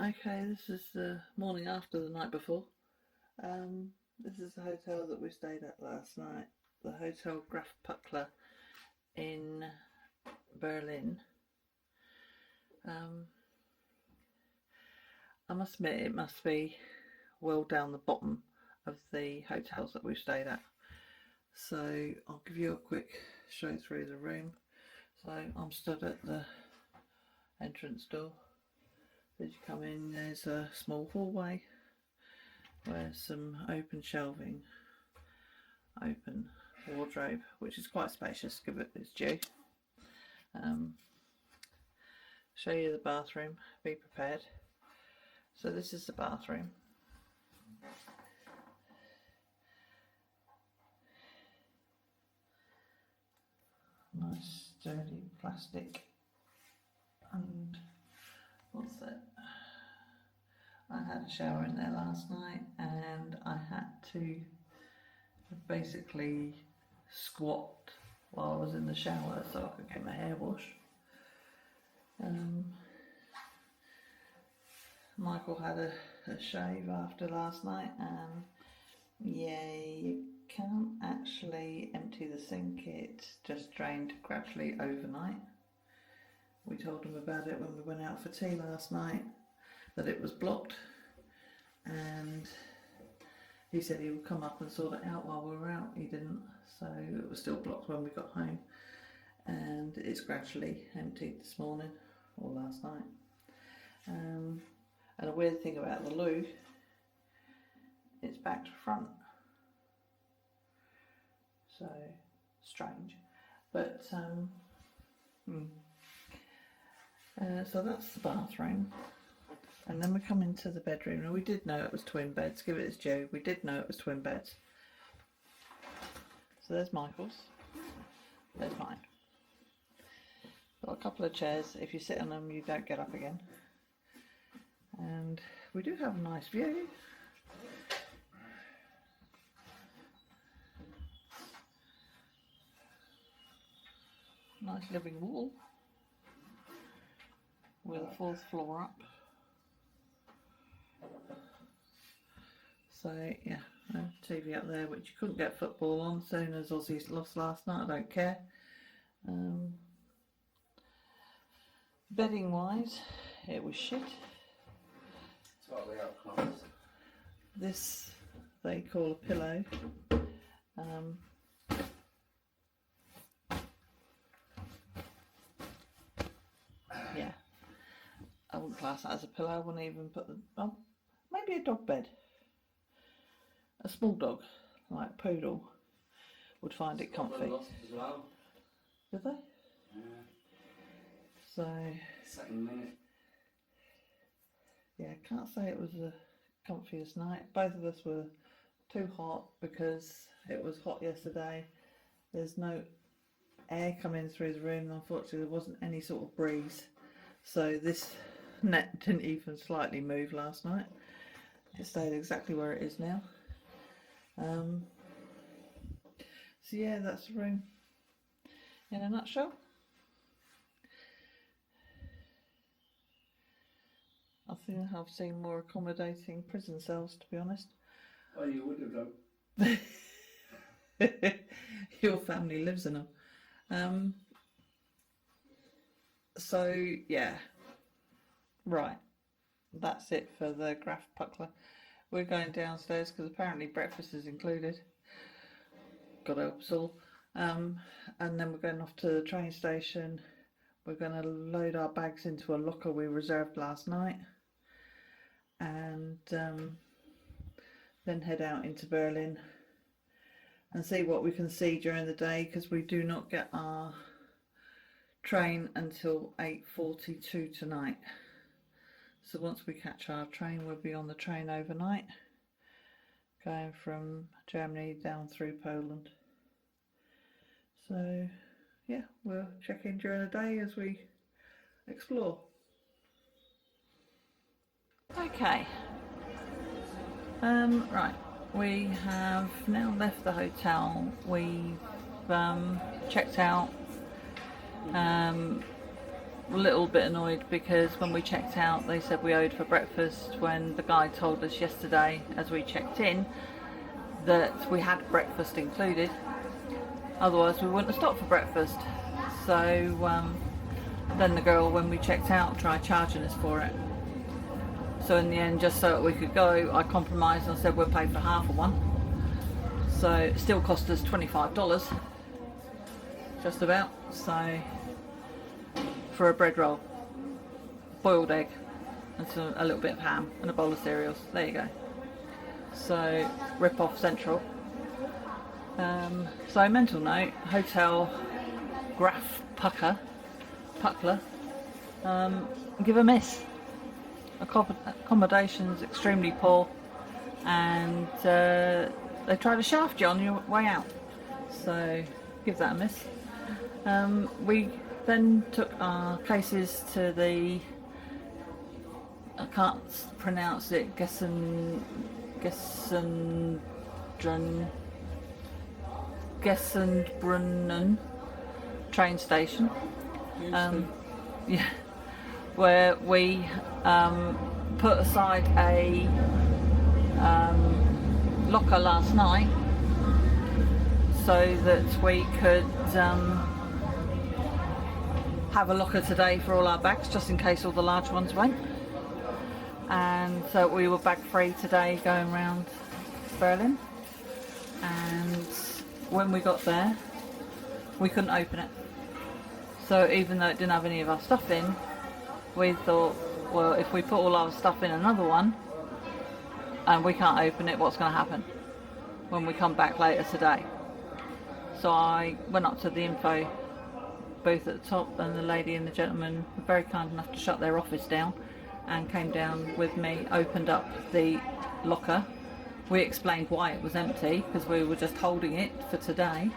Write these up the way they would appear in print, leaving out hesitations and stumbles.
Okay, this is the morning after the night before. This is the hotel that we stayed at last night, the Hotel Graf Puckler in Berlin. I must admit, it must be well down the bottom of the hotels that we've stayed at. So I'll give you a quick show through the room. So I'm stood at the entrance door. As you come in, there's a small hallway where some open shelving, open wardrobe, which is quite spacious, give it its due. Show you the bathroom, be prepared. So this is the bathroom. Nice sturdy plastic, and what's that? I had a shower in there last night and I had to basically squat while I was in the shower so I could get my hair washed. Michael had a shave after last night, and yeah, you can't actually empty the sink, it just drained gradually overnight. We told him about it when we went out for tea last night, that it was blocked, and he said he would come up and sort it out while we were out. He didn't, so it was still blocked when we got home, and it's gradually emptied this morning or last night. And a weird thing about the loo, it's back to front, so strange, but so that's the bathroom. And then we come into the bedroom. Now, we did know it was twin beds, give it its due, we did know it was twin beds. So there's Michael's, there's mine. Got a couple of chairs, if you sit on them you don't get up again. And we do have a nice view. Nice living wall with a fourth floor up. So yeah, TV up there, which you couldn't get football on. Soon as Aussies lost last night, I don't care. Bedding wise, it was shit. Totally outclassed. This they call a pillow. Yeah, I wouldn't class that as a pillow. I wouldn't even put the maybe a dog bed. A small dog, like a poodle, would find it comfy. Lost as well. Did they? Yeah. So. Second minute. Yeah, I can't say it was the comfiest night. Both of us were too hot because it was hot yesterday. There's no air coming through the room, and unfortunately there wasn't any sort of breeze. So this net didn't even slightly move last night. It stayed exactly where it is now. So yeah, that's the room in a nutshell. I think I've seen more accommodating prison cells, to be honest. Oh, you would have done. Your family lives in them. So yeah, right, that's it for the Graf Puckler. We're going downstairs because apparently breakfast is included. God help us all. And then we're going off to the train station. We're going to load our bags into a locker we reserved last night, and then head out into Berlin and see what we can see during the day, because we do not get our train until 8:42 tonight. So once we catch our train, we'll be on the train overnight, going from Germany down through Poland. So yeah, we'll check in during the day as we explore. Okay, right, we have now left the hotel. We've checked out. a little bit annoyed because when we checked out they said we owed for breakfast, when the guy told us yesterday as we checked in that we had breakfast included, otherwise we wouldn't have stopped for breakfast. So then the girl, when we checked out, tried charging us for it. So in the end, just so that we could go, I compromised and said we'll pay for half of one. So it still cost us $25, just about. So for a bread roll, boiled egg, and a little bit of ham and a bowl of cereals. There you go. So rip off Central. So mental note: Hotel Graf Puckler. Give a miss. Accommodation's extremely poor, and they try to shaft you on your way out. So give that a miss. We then took our cases to the, I can't pronounce it, Gessenbrunnen train station. Yeah, where we put aside a locker last night so that we could have a locker today for all our bags, just in case all the large ones went. And so we were bag free today going around Berlin, and when we got there we couldn't open it. So even though it didn't have any of our stuff in, we thought, well, if we put all our stuff in another one and we can't open it, what's going to happen when we come back later today? So I went up to the info booth at the top, and the lady and the gentleman were very kind enough to shut their office down and came down with me, opened up the locker. We explained why it was empty, because we were just holding it for today,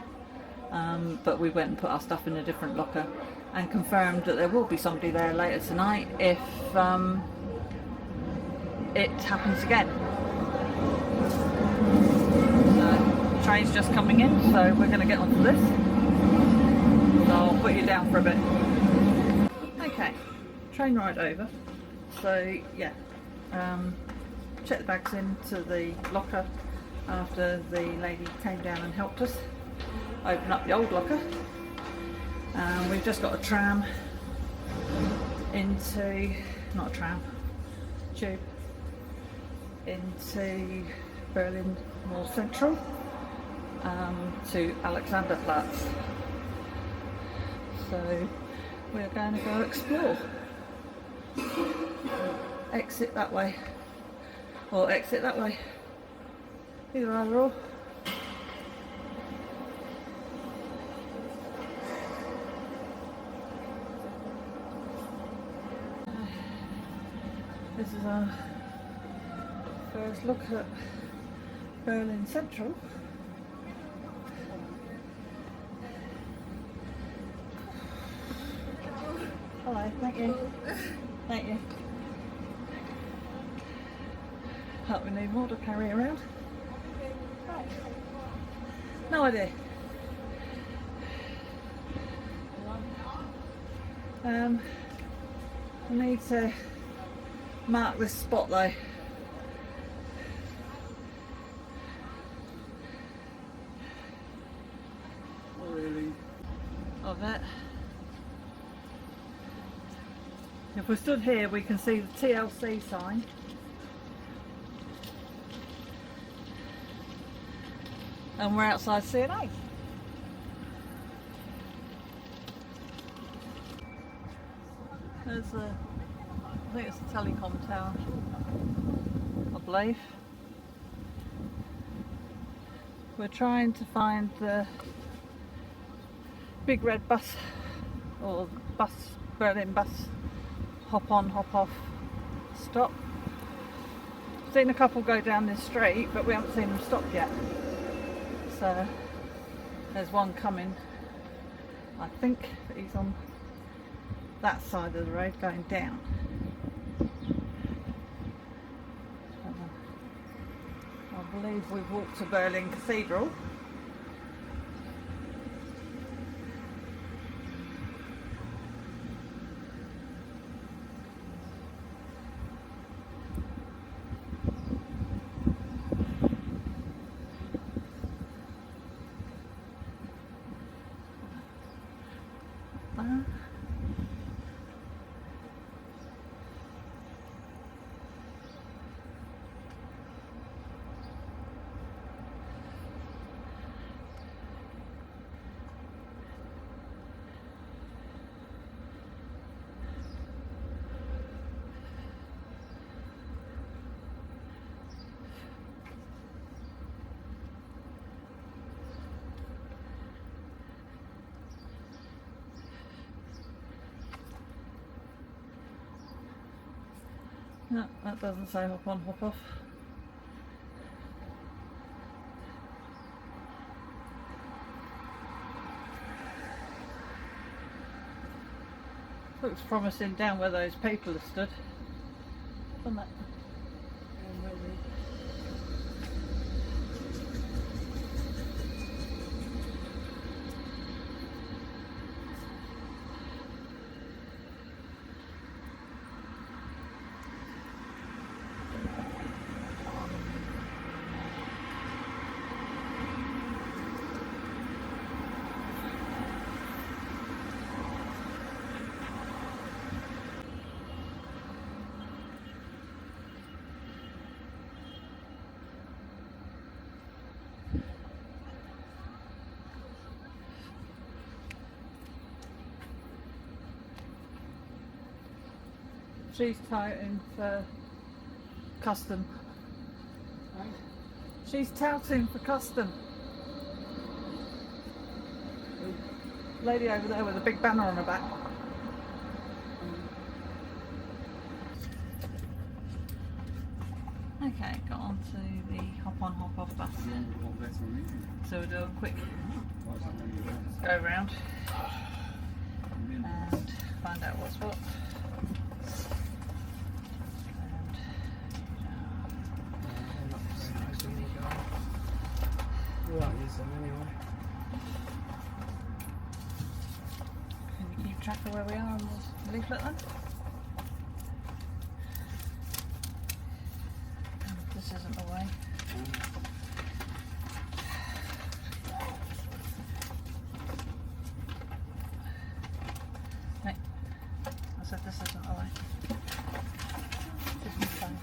but we went and put our stuff in a different locker, and confirmed that there will be somebody there later tonight if it happens again. So the train's just coming in, so we're going to get onto this. So I'll put you down for a bit. Okay, train ride over. So yeah, check the bags into the locker after the lady came down and helped us open up the old locker. We've just got a tram into, not a tram, tube, into Berlin more central, to Alexanderplatz. So we're going to go explore. Exit that way, or exit that way, either or. This is our first look at Berlin Central. Hello, thank you. Thank you. Hope we need more to carry around. No idea. I need to mark this spot though. Really? I bet. If we stood here, we can see the TLC sign. And we're outside CNA. There's a, I think it's a telecom tower, I believe. We're trying to find the big red bus, or bus, Berlin bus, hop on, hop off stop. Seen a couple go down this street, but we haven't seen them stop yet. So there's one coming. I think he's on that side of the road going down. I believe we've walked to Berlin Cathedral. No, that doesn't say hop on, hop off. Looks promising down where those people have stood. Doesn't it? She's touting for custom. Right. She's touting for custom. Lady over there with a big banner on her back. Okay, got on to the hop on, hop off bus. So we'll do a quick go round and find out what's what. Can you keep track of where we are on the leaflet then? This isn't the way. Hey, I said this isn't the way. This is fine.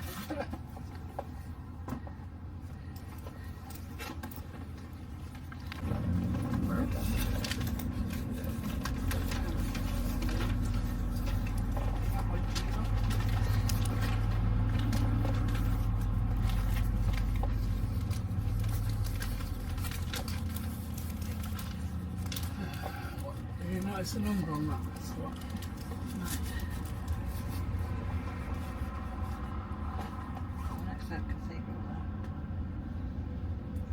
You notice the number on that? That's what. Next to the cathedral there.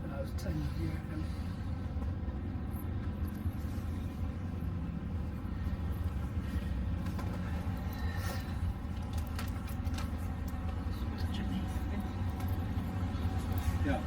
That was 10, you reckon? Yeah.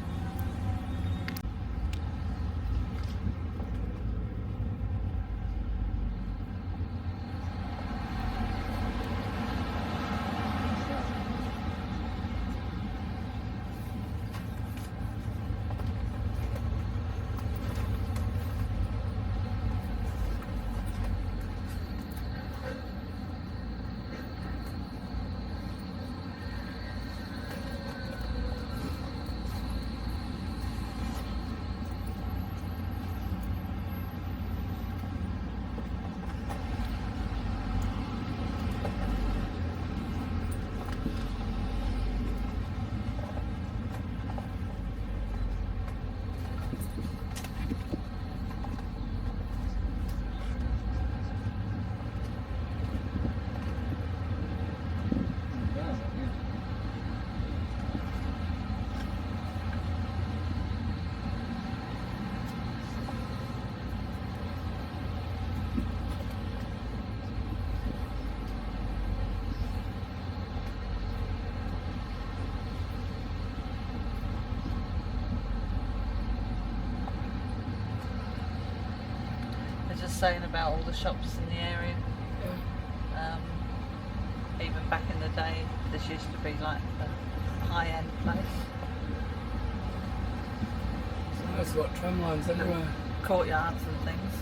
They're just saying about all the shops in the area. Even back in the day, this used to be like a high-end place. So that's what tram lines everywhere. Courtyards and things.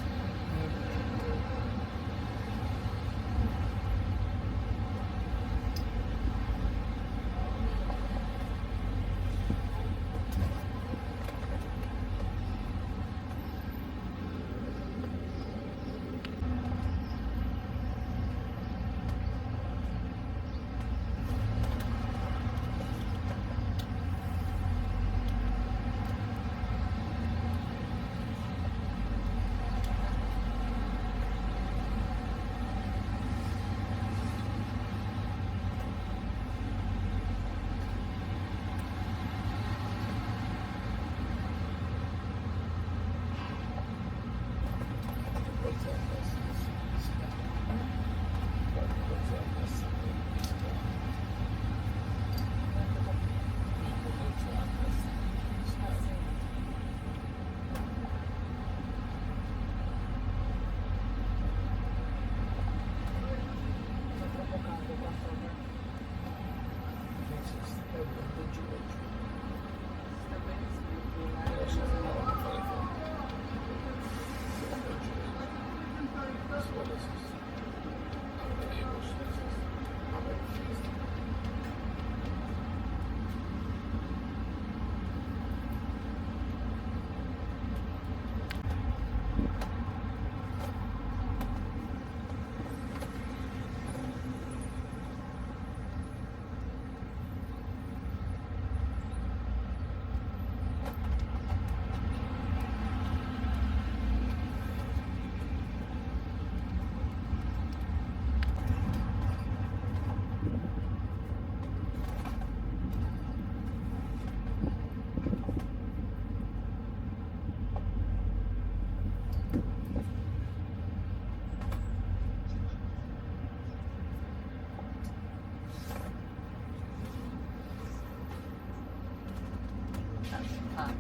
That's the park.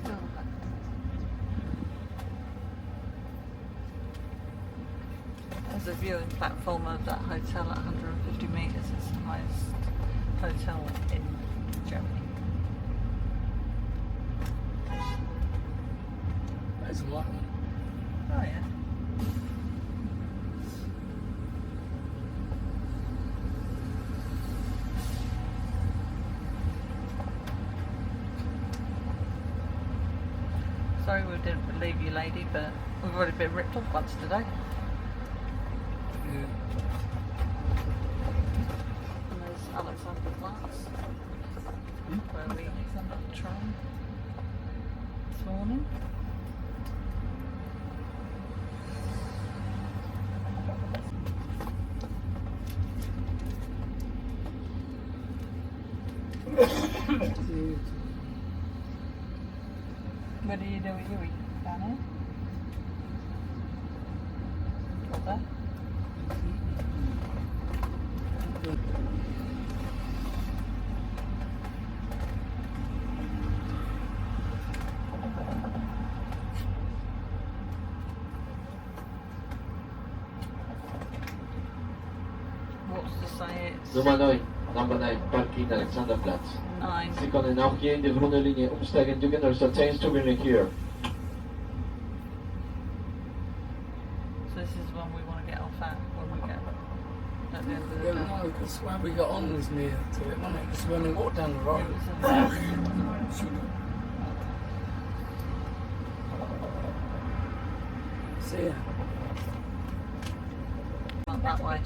Still the park. There's a viewing platform of that hotel at 150 metres. It's the highest hotel in Germany. That's a lot. Oh yeah. Sorry we didn't believe you, lady, but we've already been ripped off once today. Yeah. And there's Alexander Platz, where we sent up the train this morning. What are you doing, Yui? Down here? Up there? What's to say it's Nummer 9, number 9, parking Alexanderplatz. 9? Sie kunnen ook hier in de groene linie omsteigen. Du er staat 10 stoelen hier. So this is one we want to get off at when we get at the end of the Yeah, day. no, because where we got on was near to it, wasn't it? Because when we walked down the road. See ya. Not that way.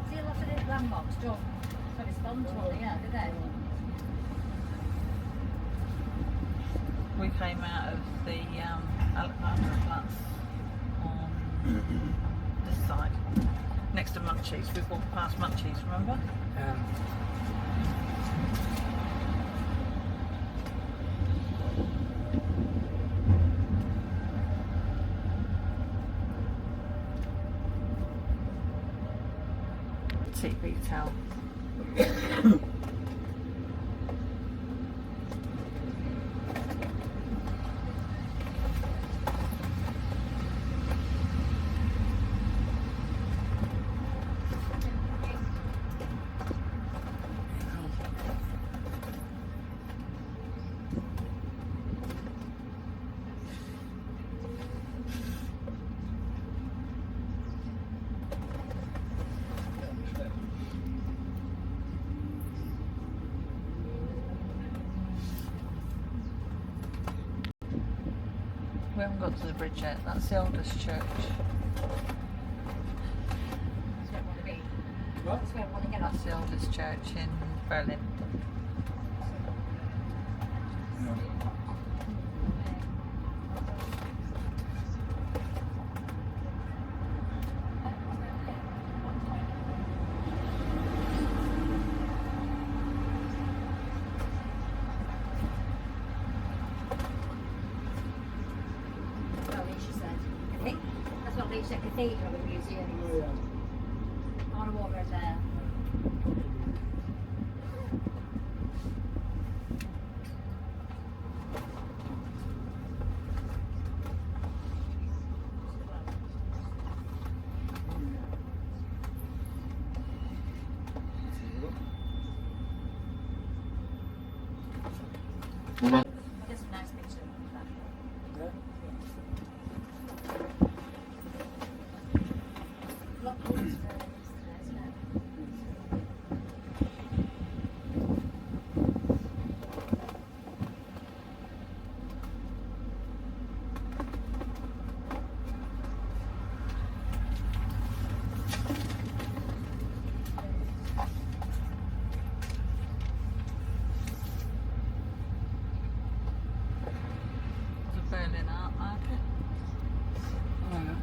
See a lot of these landmarks don't respond to what they are, do they? We came out of the Alexanderplatz on this side, next to Munchies. We've walked past Munchies, remember? TV towel. We haven't got to the bridge yet. That's the oldest church. That's where I want to be. What? That's where I want to get off. That's the oldest church in Berlin. Well, Alicia said. I think that's what Alicia said, cathedral and museum. I want to walk around there. The Berlin Art Market. Oh, yeah.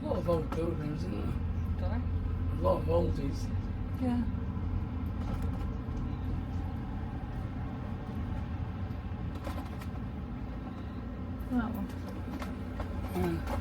A lot of old buildings, isn't there? Sorry? A lot of oldies. Yeah. That one. Yeah.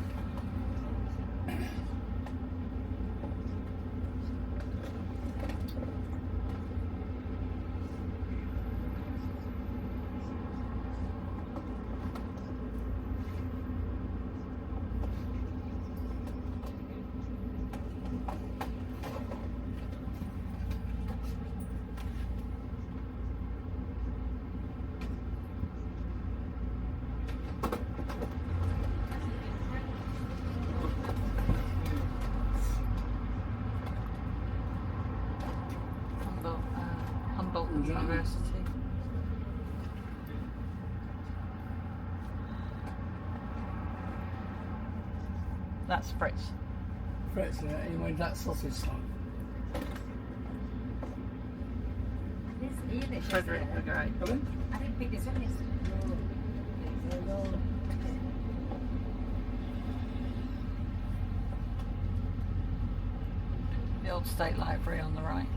Humboldt Yeah. University. That's Fritz. Fritz, yeah, he made that sausage song. This English. Frederick the Great. Pardon? I didn't pick this one. The old State Library on the right.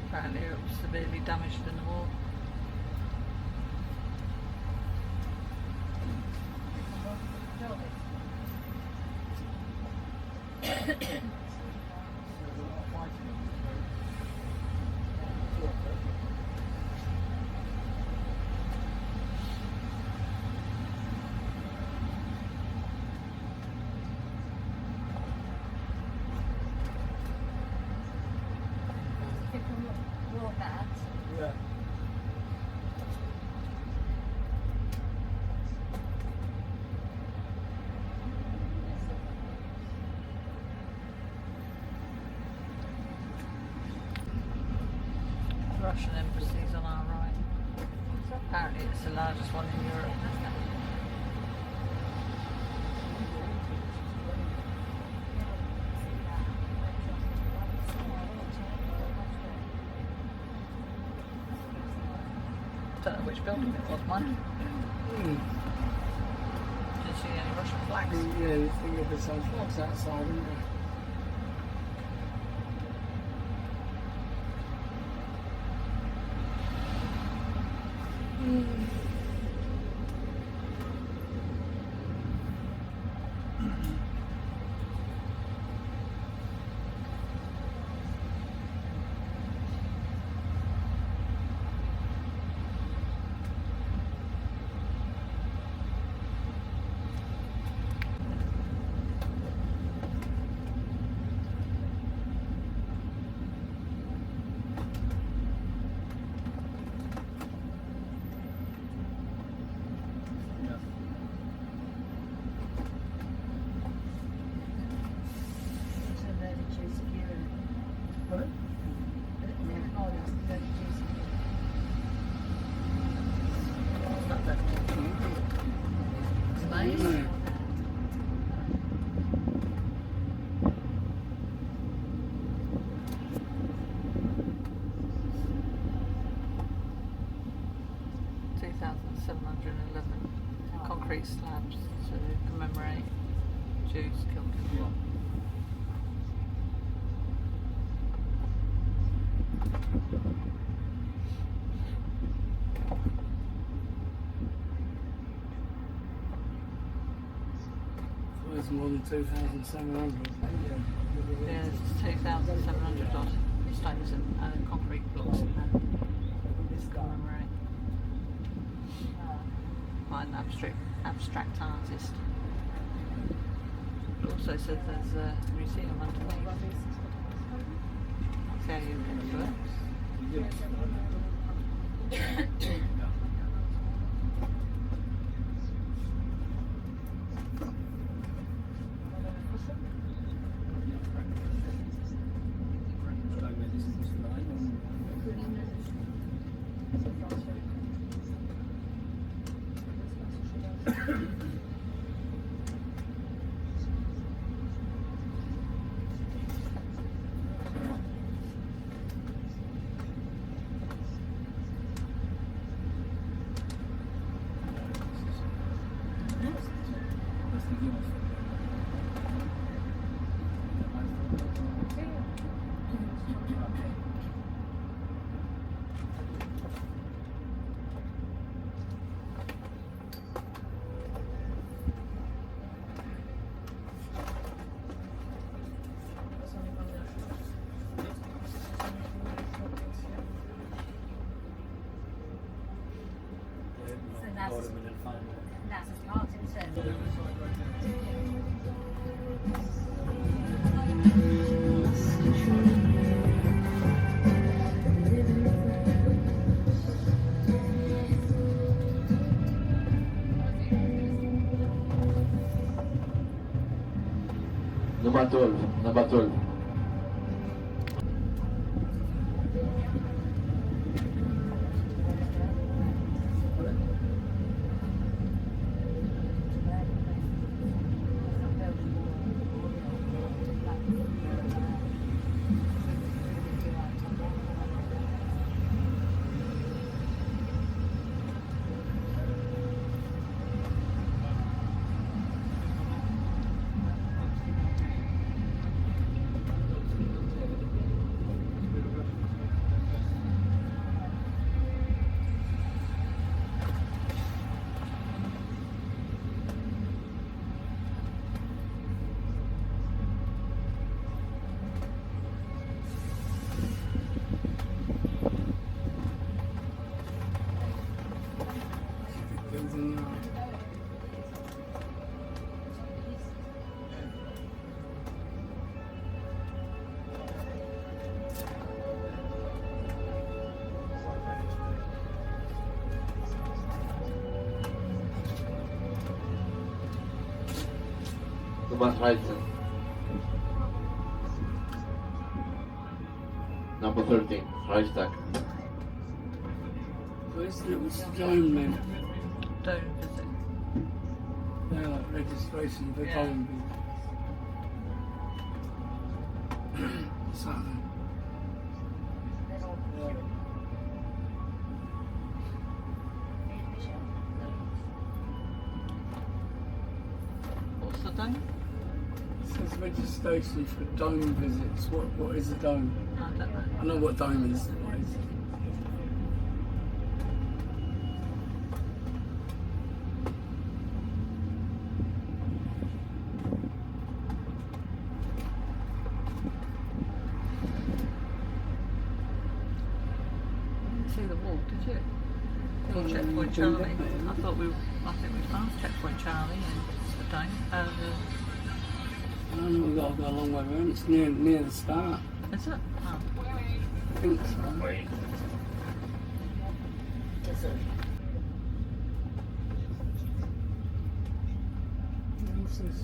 Apparently it was severely damaged in the war. Yeah. The Russian embassy's on our right. Apparently it's the largest one in Europe. Don't know which building it was, Mike. Mm. Didn't see any Russian flags. Yeah, you think of some flags outside, wouldn't you? Pardon? What's that then? Space? Mm. Concrete slabs to commemorate Jews killed in the war. So it's more than 2,700. Yeah, it's 2,700 odd stones and concrete blocks in there. Commemorate. By an abstract artist. It also says there's a museum underneath. That's how you get to it. So that's a start, isn't it? Number 12. Number 12. Number 13. Number 13. Reichstag. Where's the little stone then? Don't visit. They're like registration for Yeah. dome visit. What's that then? What's the dome? It says registration for dome visits. What is a dome? I don't know. I know what dome is. What is it? See the wall, did you? Or Checkpoint been Charlie. down there. I think we passed Checkpoint Charlie and the dome. I don't know, we've got to go a long way around. It's near the start. Is it? Oh. I think so. What's this?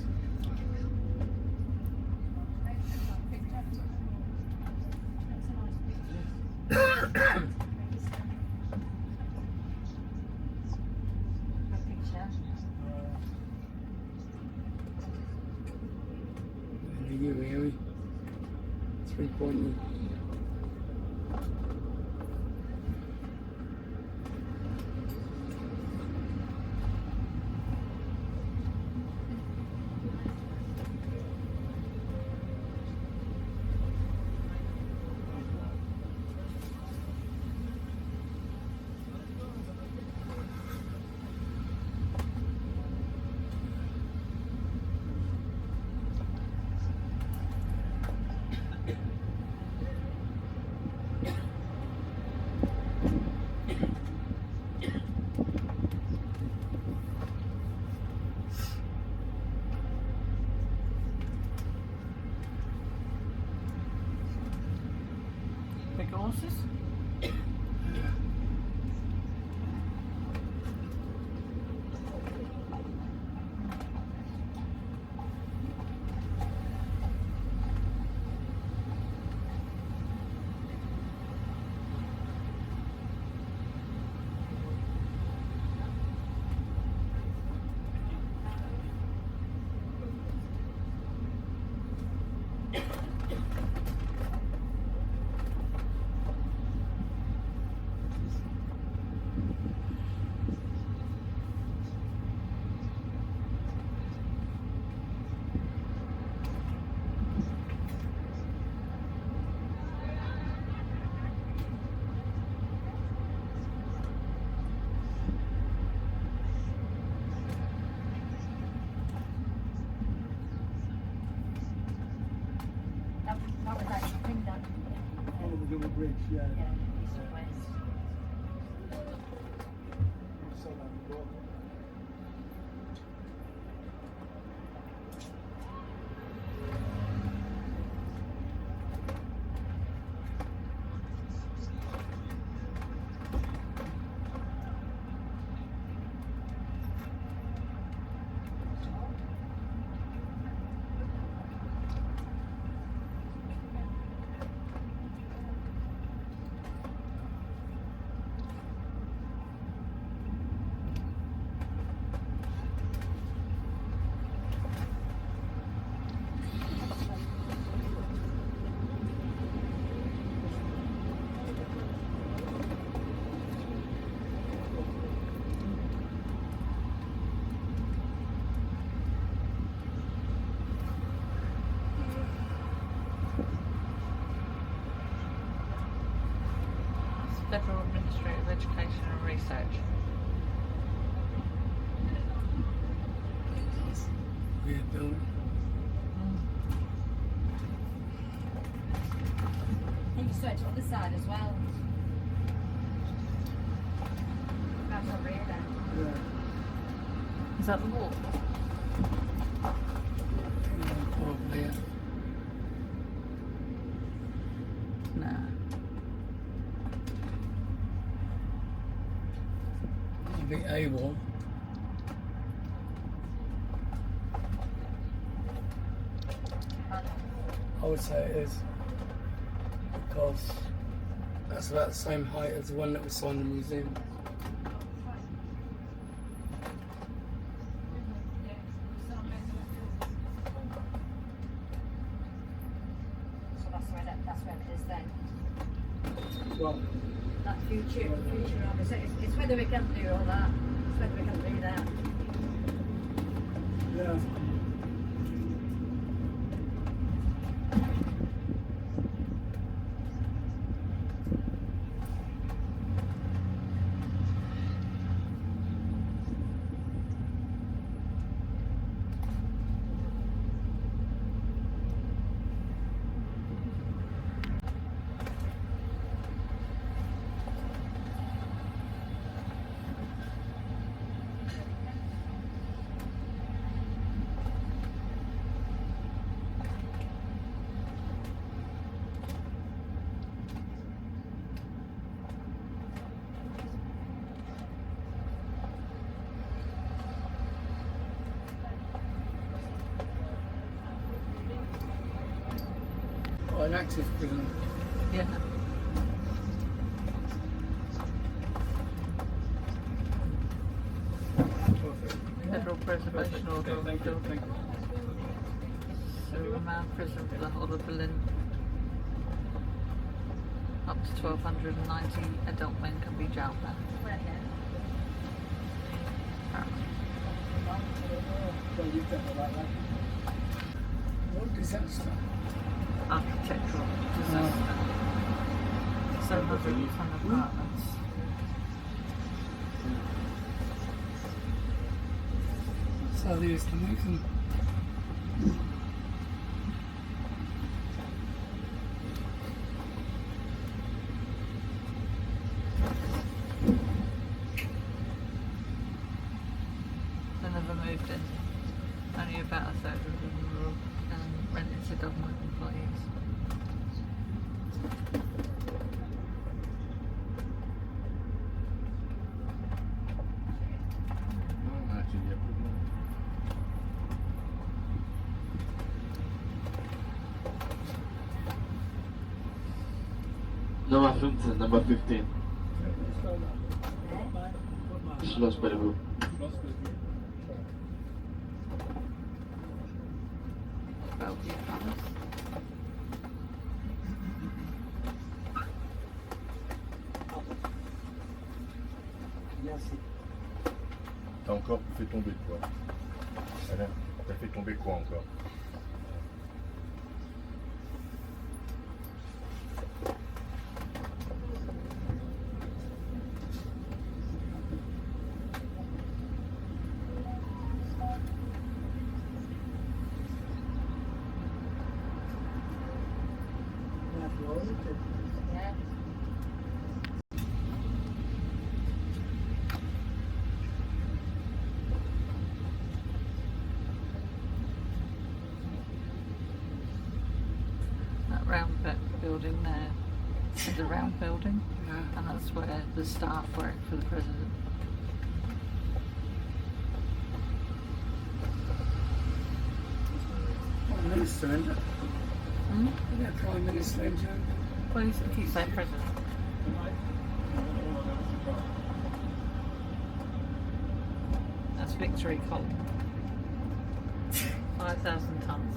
There you go, Harry. 3-point. big horses. That was like, I think that, Under the double bridge, yeah. yeah, east and west. I saw that before. Federal Ministry of Education and Research. Weird building. I think you saw it on the side as well. That's over here then. Yeah. Is that the wall? Probably, yeah. Nah. I think A wall. I would say it is. Because that's about the same height as the one that we saw in the museum. So that's where it is then. Well, That future obviously. It's whether we can do all that. It's whether we can do that. yeah. Oh, an active prison. Yeah. Federal Preservation Order. Okay, thank you, thank you. So remand prison for the whole of Berlin. Up to 1,290 adult men can be jailed there. Where then? Apparently. Well, you've done all that. What disaster? Architectural disaster. 710 apartments. So there's the movement. They never moved in. Only about a third of them were rented to government employees. Nummer 15, Number 15. Schloss Bellevue. Bellevue Palace. T'as encore fait tomber quoi? Alain, t'as fait tomber quoi encore? Yeah. That round building there is a round building, and that's where the staff work for the president. Prime Minister, isn't it? Hmm? Yeah, Prime Minister in Germany. Well, you keep saying president. That's Victory Column. 5,000 tons.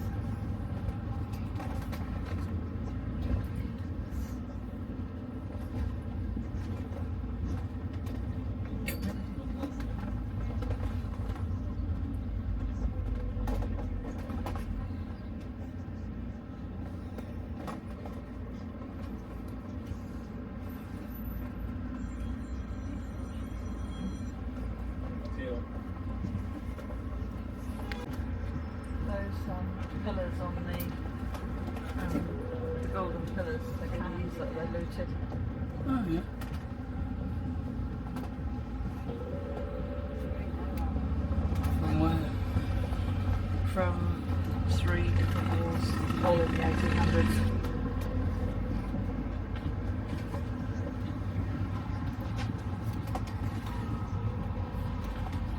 Those pillars on the golden pillars, the cannons that they looted. Oh, yeah. From where? From 3 different wars, all in the 1800s.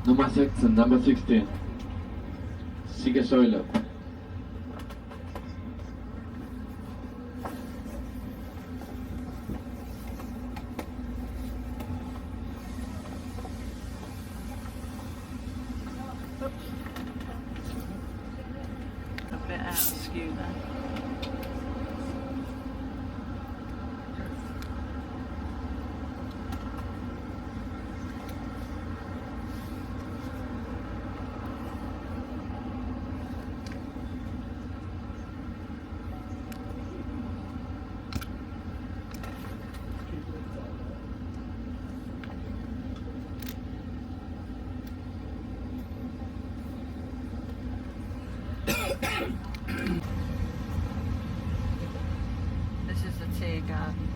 Nummer 16, Number 16. Siegessäule. A bit out of skew there. This is the tear garden.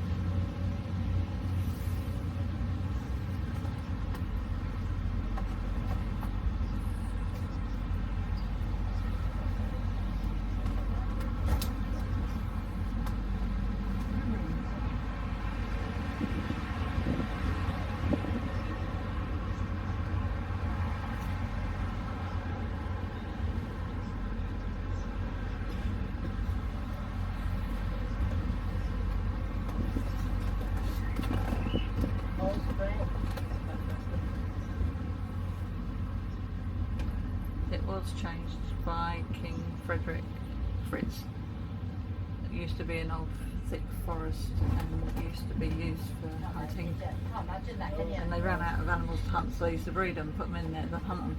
It was changed by King Frederick Fritz. It used to be an old thick forest and it used to be used for hunting. Can't imagine that, can you? And they ran out of animals to hunt, so they used to breed them, put them in there, then hunt them.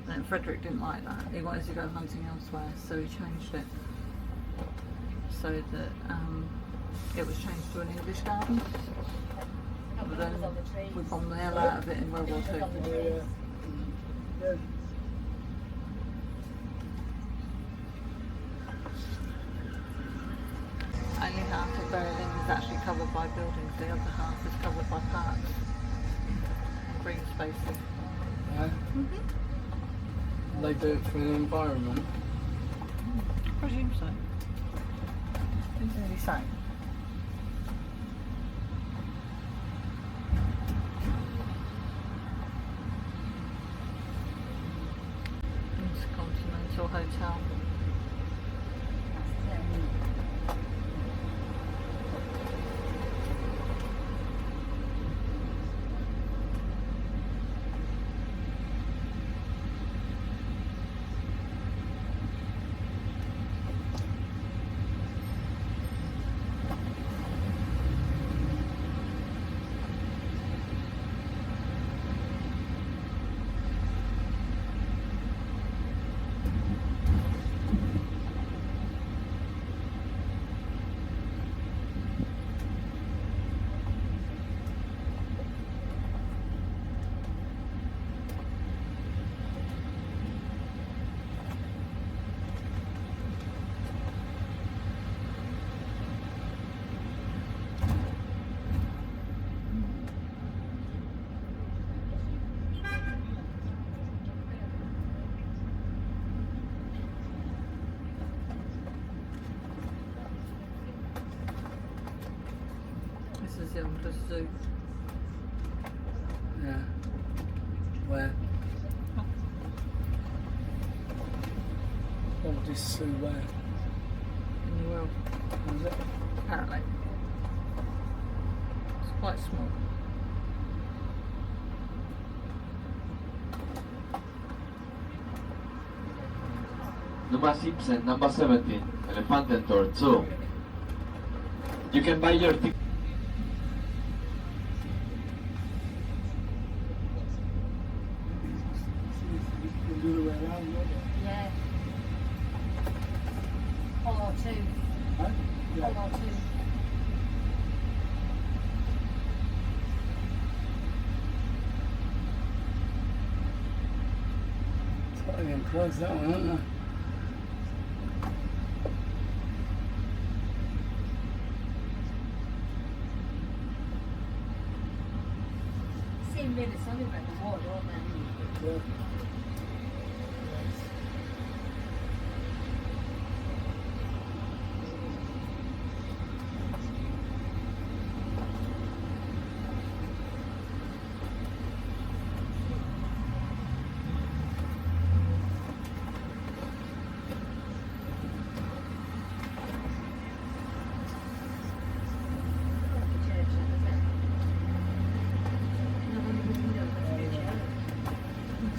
And then Frederick didn't like that. He wanted to go hunting elsewhere, so he changed it so that it was changed to an English garden. But then we bombed the hell out of it in World War II. Only half of Berlin is actually covered by buildings, the other half is covered by parks and green spaces. Yeah. They do it for the environment. I presume so. Didn't really say. Intercontinental Hotel. museum, the zoo. Yeah. Where? Oldest zoo where? In the world, Was it? apparently. It's quite small. Number 6 and number 17, Elephant and Tour 2. You can buy your ticket. The other way around, wasn't it? Yeah. Polo 2. Huh? Yeah. Polo 2. It's got to be close that one, isn't it? Seem really sunny by the water, don't they? Yeah.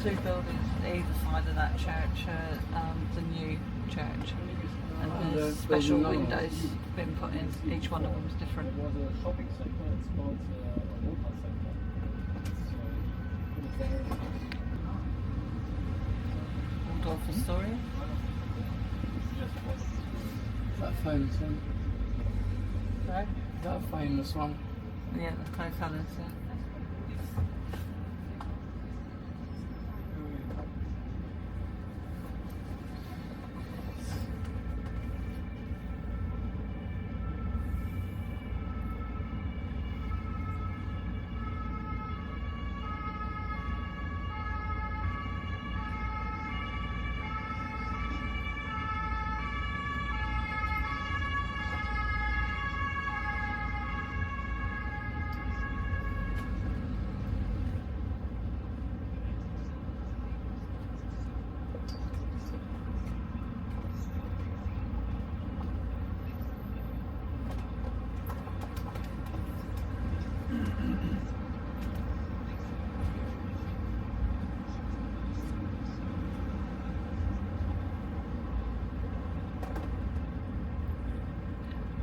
Two buildings either side of that church, the new church, and the there's special building windows been put in. Each one of them's different. It was a shopping center, it's not a local center. Waldorf Astoria. Is that a famous one? Right? Is that a famous one? Yeah, the hotel is.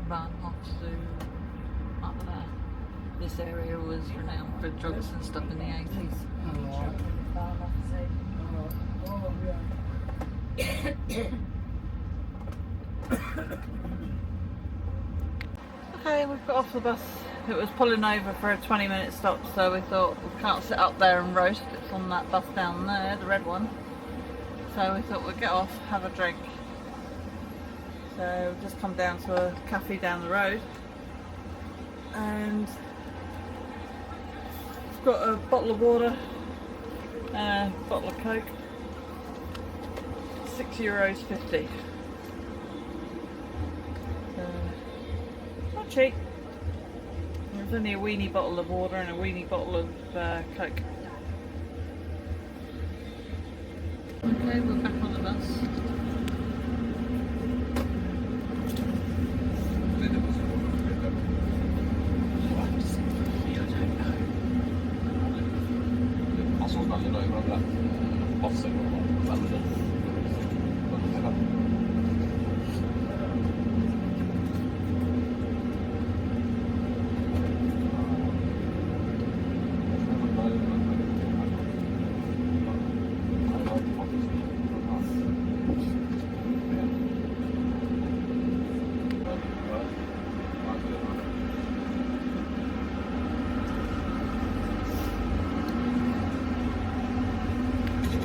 Bahnhof Zoo up there. This area was renowned for drugs and stuff in the 80s. Oh, yeah. Okay, we've got off the bus. It was pulling over for a 20-minute stop, so we thought we can't sit up there and roast. It's on that bus down there, the red one. So we thought we'd get off, have a drink. So we've just come down to a cafe down the road, and we've got a bottle of water and a bottle of Coke. €6.50. Not cheap. There's only a weenie bottle of water and a weenie bottle of Coke. Okay, we're back on the bus.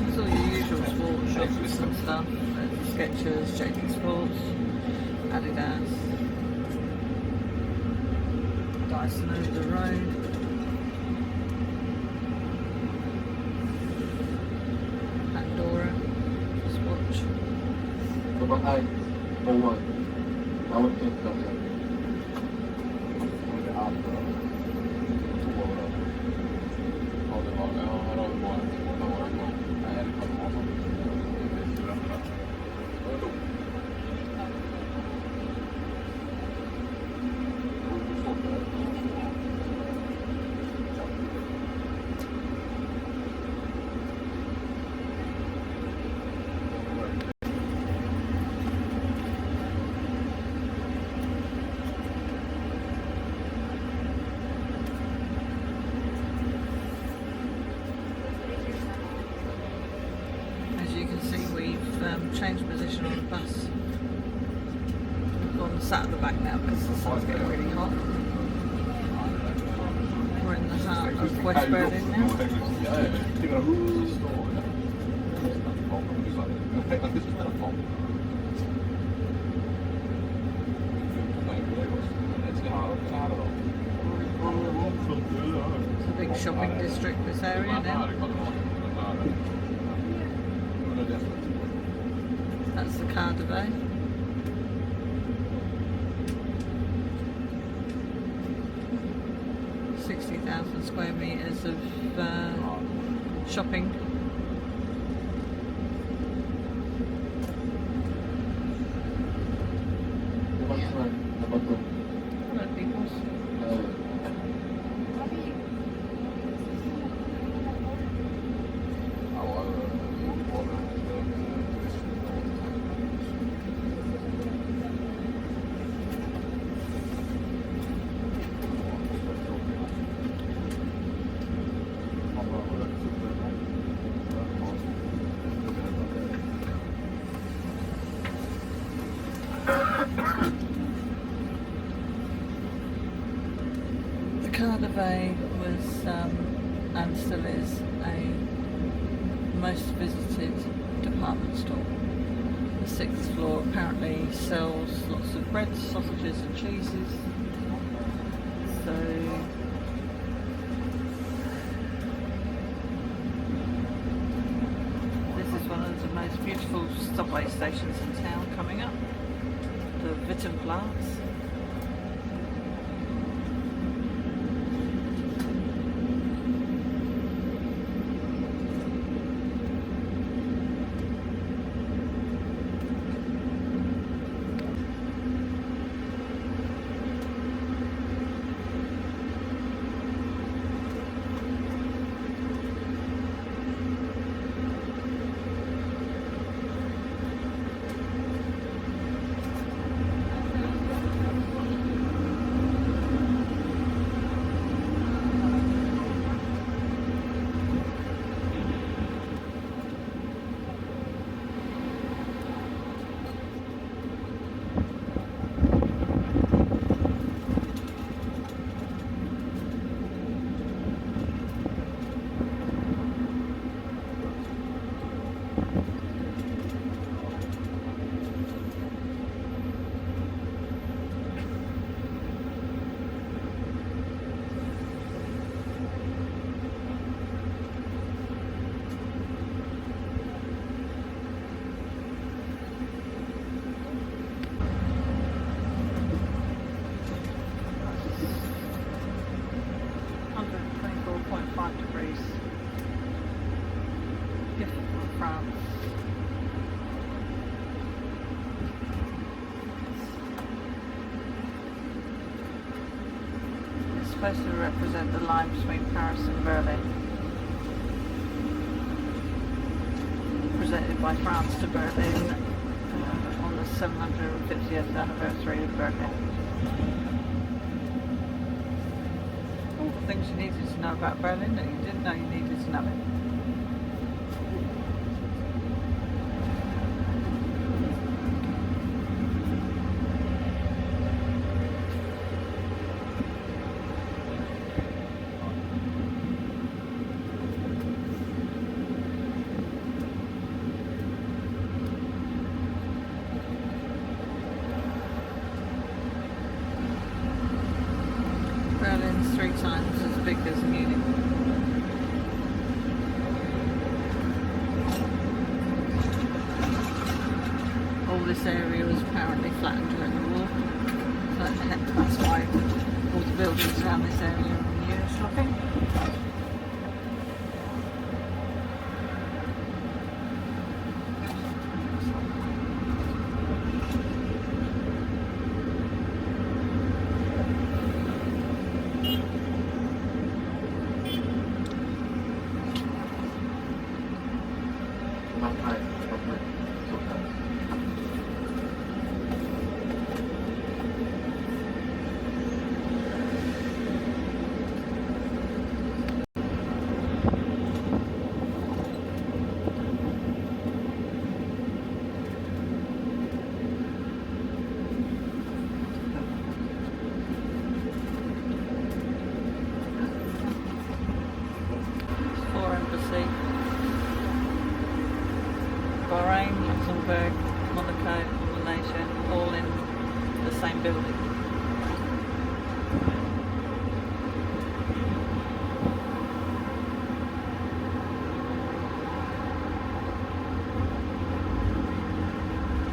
It's all your usual sports shops and stuff. Skechers, JD Sports, Adidas, Dyson over the road. Pandora, Swatch. Number 9, number 1. I would think that's it. change position on the bus. We've gone sat at the back now because the sun's getting really hot. We're in the heart of West Berlin now. It's a big shopping district, this area now. That's the Cardiff. 60,000 square metres of shopping. Number 2. Hello, peoples. The Cardiff was, and still is, a most visited department store. The 6th floor apparently sells lots of breads, sausages and cheeses. So this is one of the most beautiful subway stations in town coming up. The Wittenplatz. France. It's supposed to represent the line between Paris and Berlin. Presented by France to Berlin on the 750th anniversary of Berlin. All the things you needed to know about Berlin that you didn't know you needed to know it. Berlin's 3 times as big as Munich. All this area was apparently flattened during the war. So that's why all the buildings around this area are new looking. Bahrain, Luxembourg, Monaco, Malaysia, all in the same building.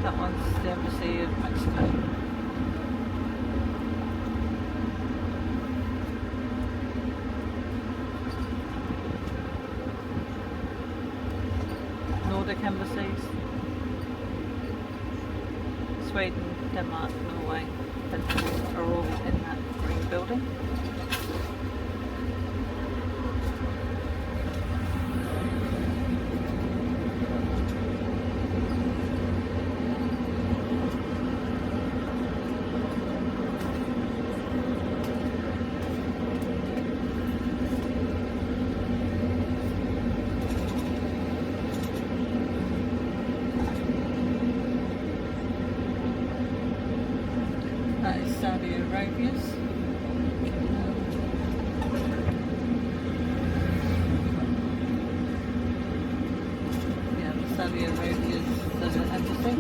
That one's the Embassy of Mexico. Nordic embassies. Sweden, Denmark, Norway, Finland are all in that green building. That is Saudi Arabia's. Yeah, the Saudi Arabia's embassy.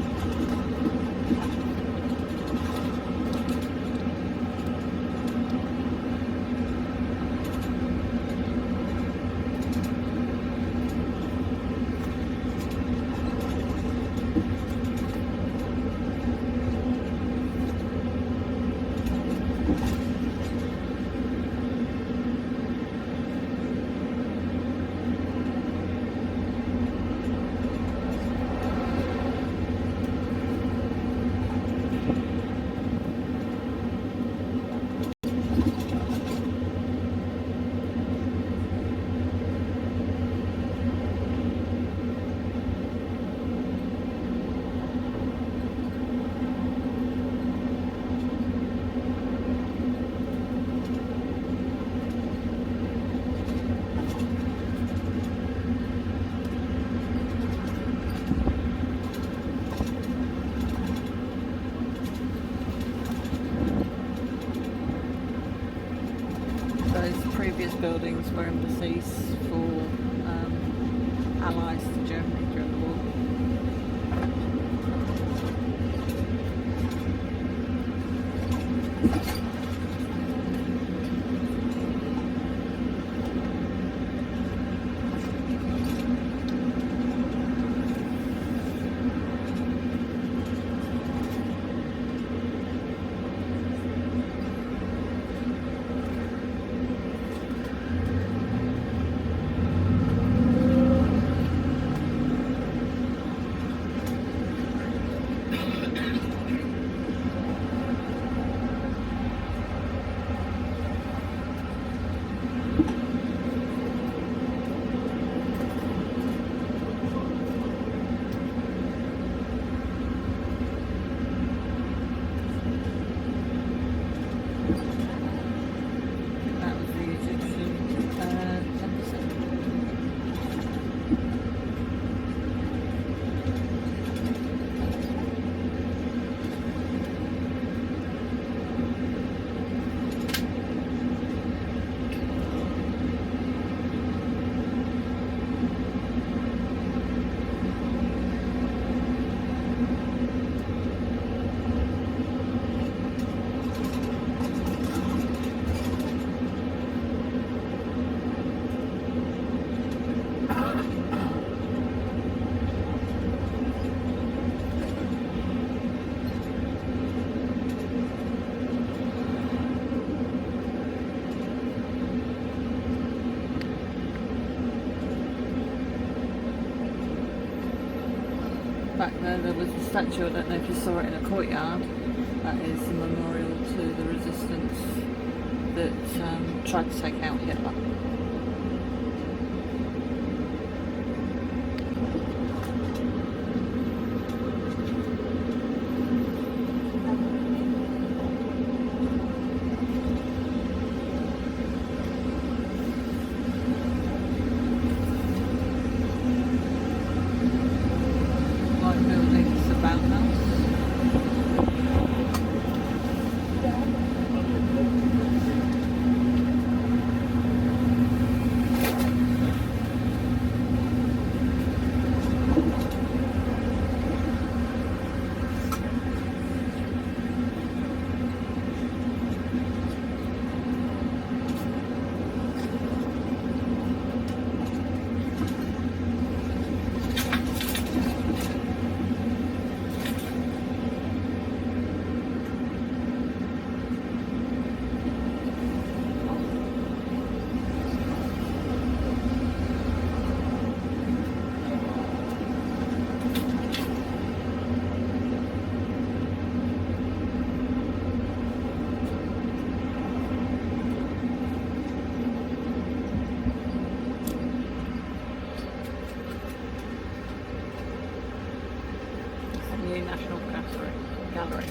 Those previous buildings were embassies for allies to Germany during the war. That was the Egyptian embassy. Back there was a statue, I don't know if you saw it in a courtyard. That is a memorial to the resistance that tried to take out Hitler. White building is the Bound House. Italy National Gallery.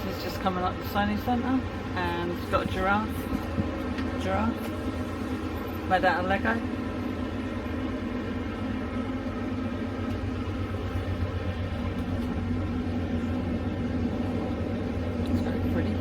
This is just coming up the Sony Centre, and it's got a giraffe made out of Lego. It's very pretty.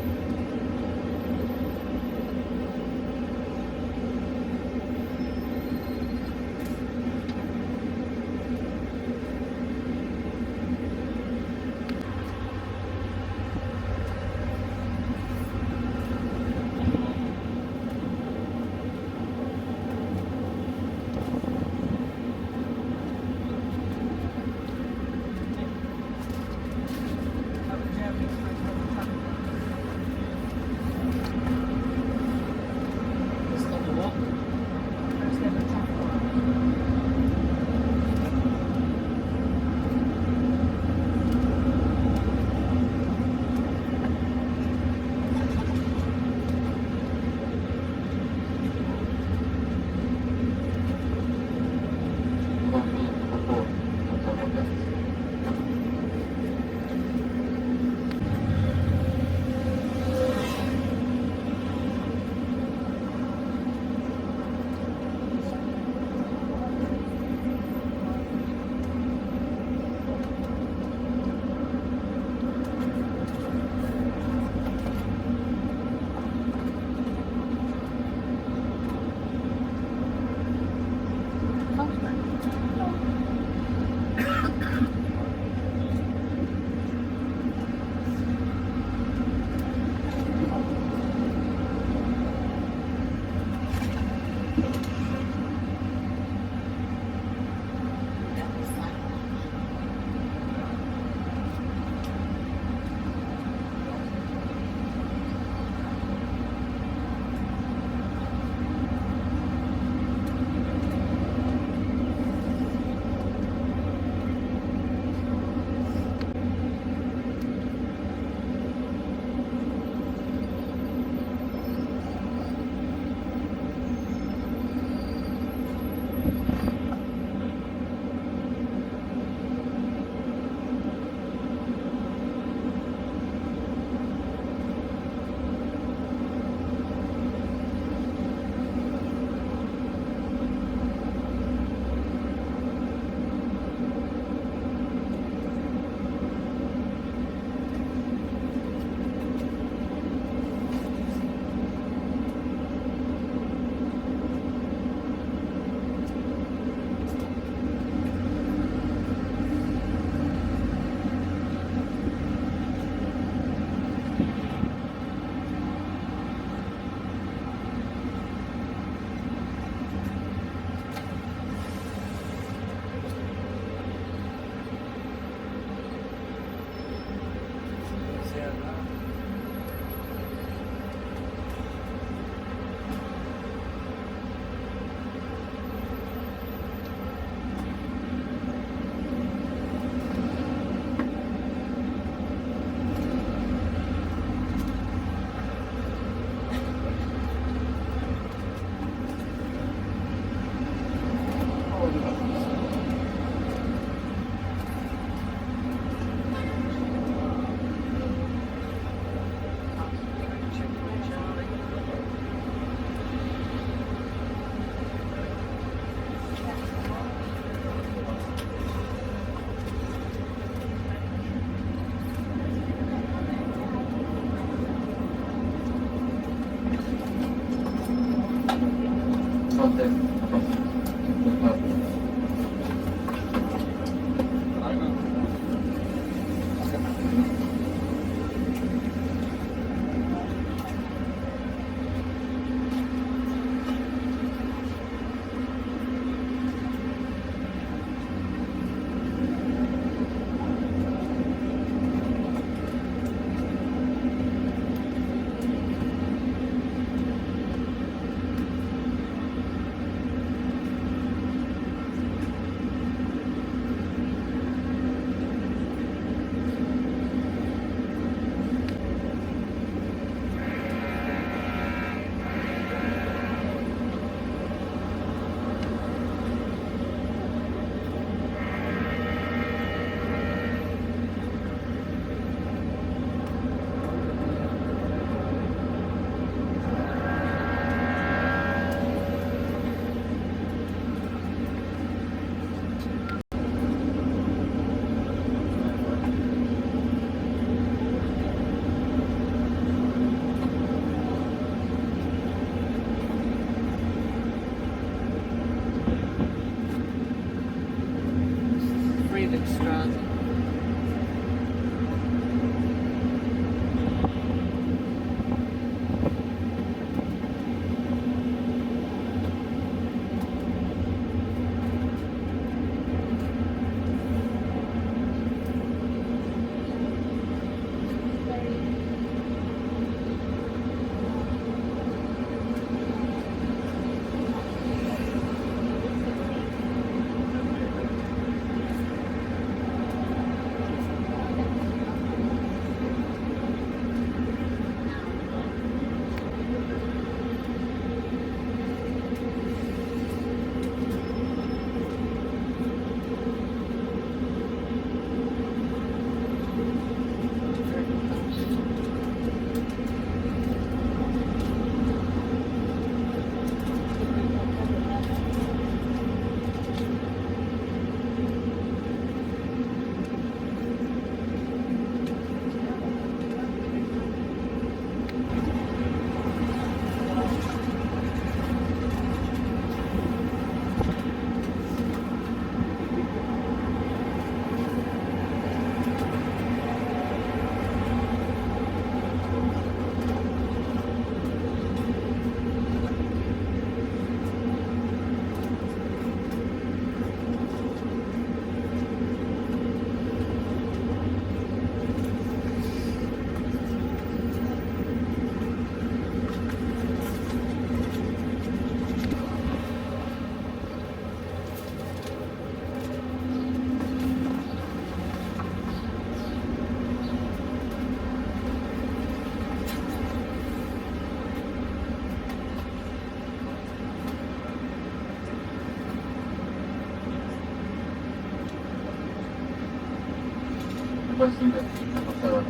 West Sweden, number 7.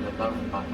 The dark path.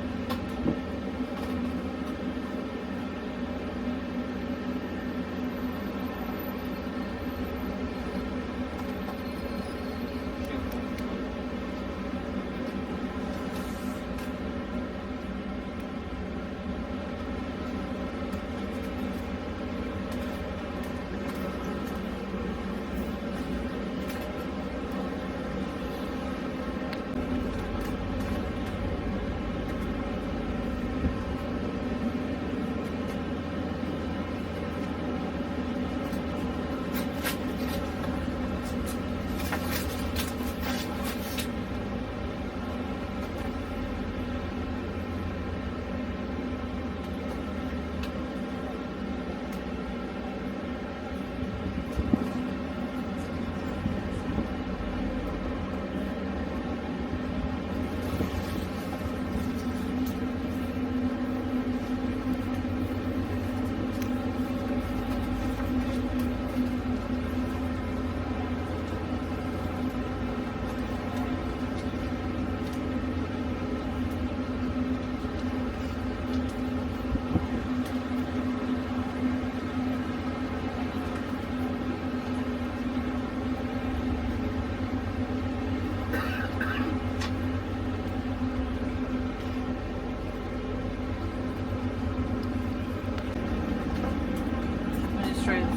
Ministry of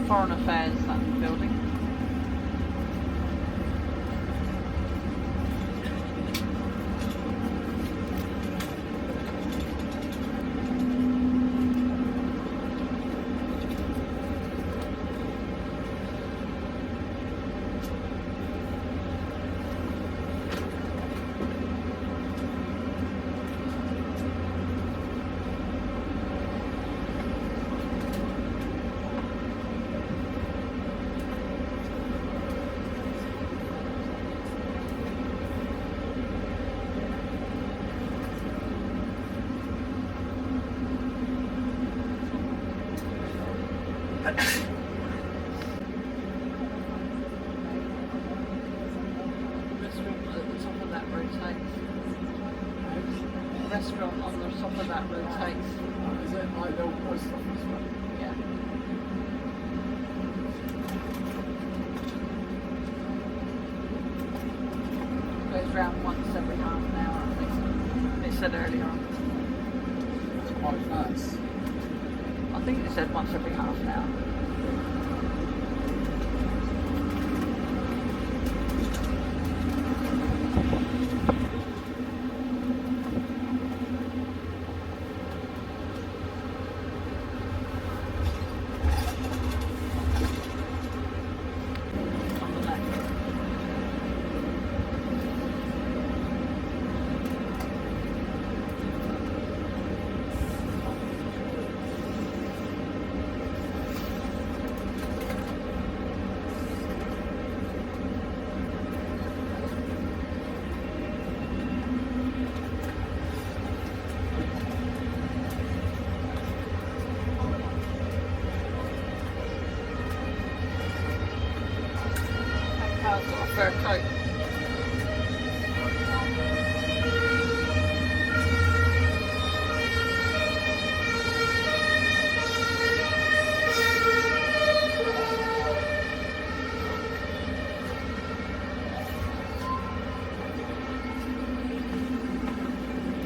Foreign Affairs, that building. Restaurant at the top of that rotates. Restaurant on the top of that rotates. Is it like the old post office one? Yeah. Goes round once every half an hour, I think. It said earlier on. It's quite fast. I think it said once every half an hour. On the left. That car's got a fur coat.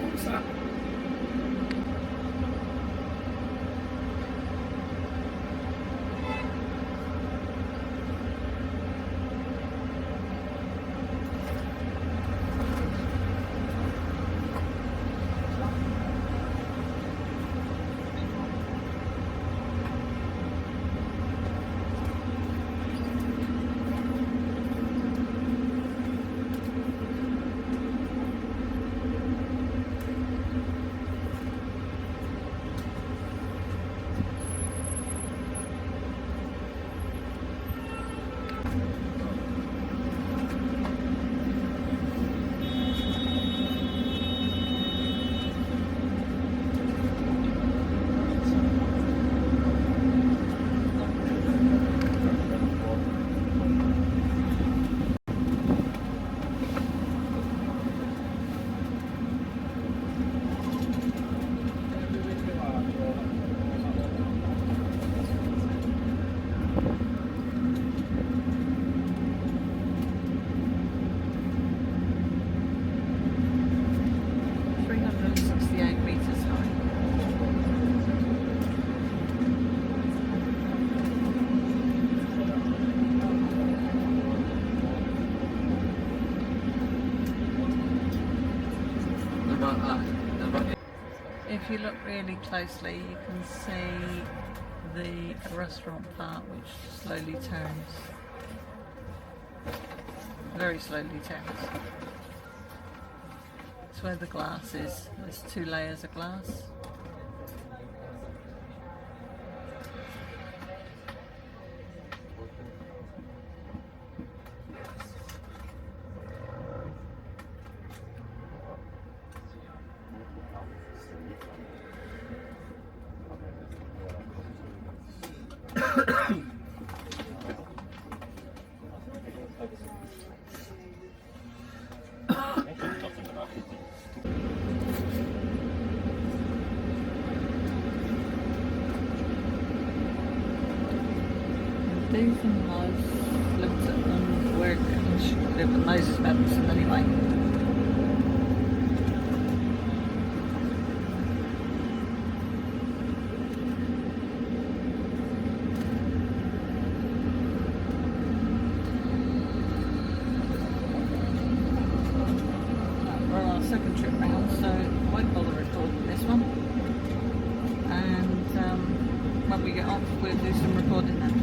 What's that? number 8. If you look really closely, you can see the restaurant part, which slowly turns. Very slowly turns. It's where the glass is. There's 2 layers of glass. These and those, looked at them, where the nose is medicine anyway. We're on our second trip round, so I won't bother recording this one. And when we get off, we'll do some recording then.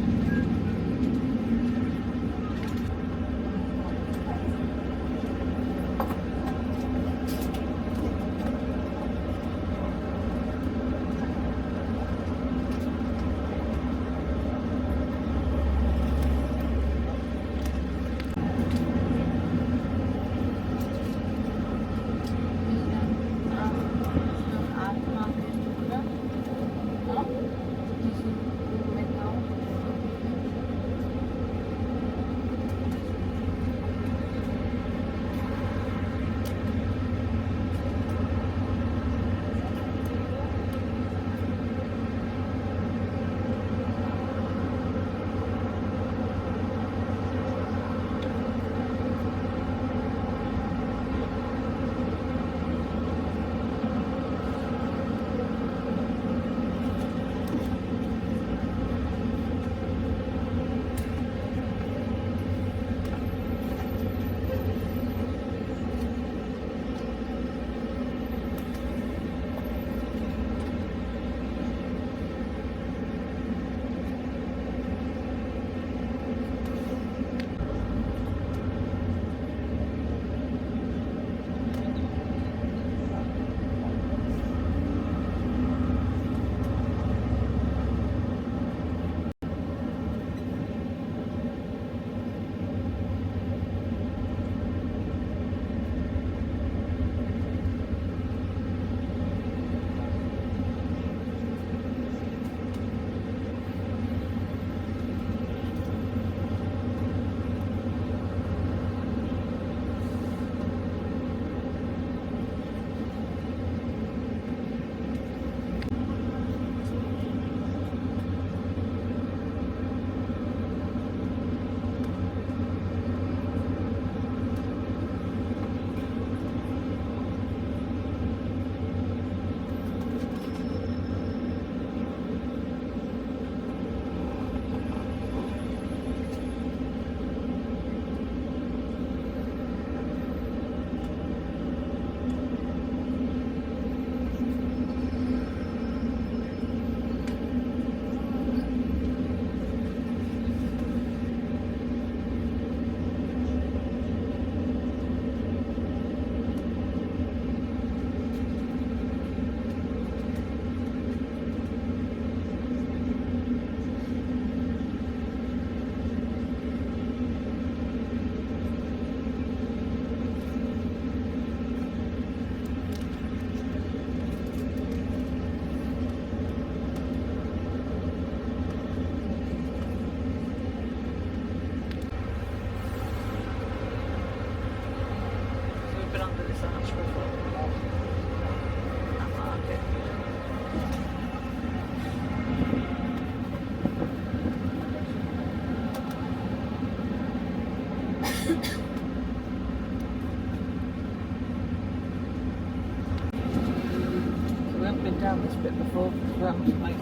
Down this bit before because we haven't to make a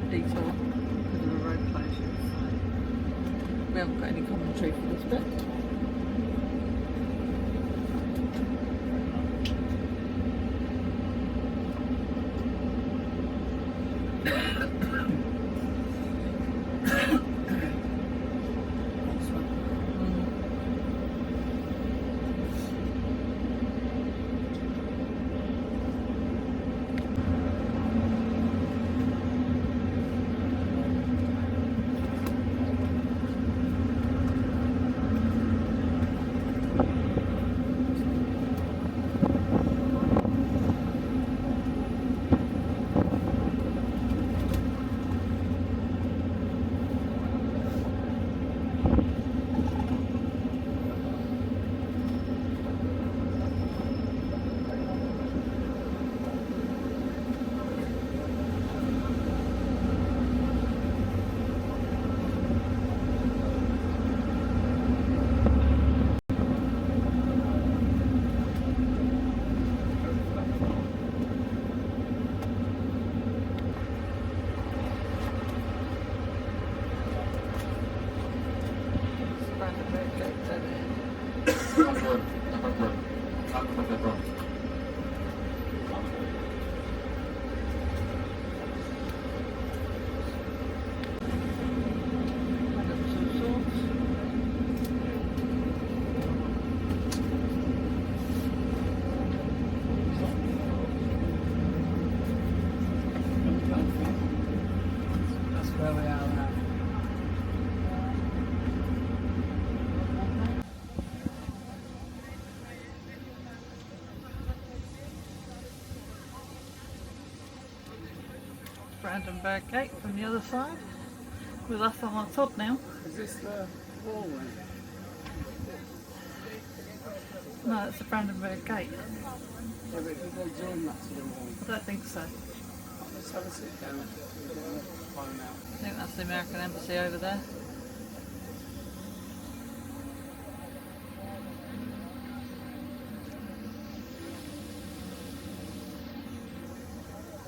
detour because of the road closure. So we haven't got any commentary for this bit. Patatron. That's where we are now. Brandenburg Gate from the other side, with us on top now. Is this the hallway? No, it's the Brandenburg Gate. Yeah, but did they join that to the wall? I don't think so. Let's have a sit down. Find out. I think that's the American Embassy over there.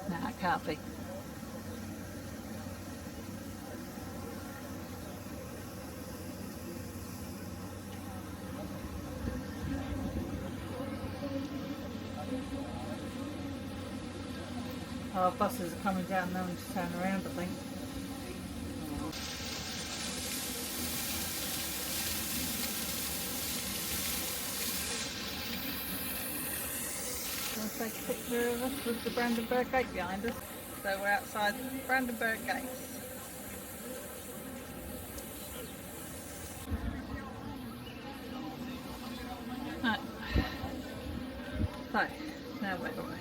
Nah, it can't be. Our buses are coming down now and to turn around, I think. Let's take a picture of us with the Brandenburg Gate behind us. So we're outside the Brandenburg Gates. Right. So, now where are we?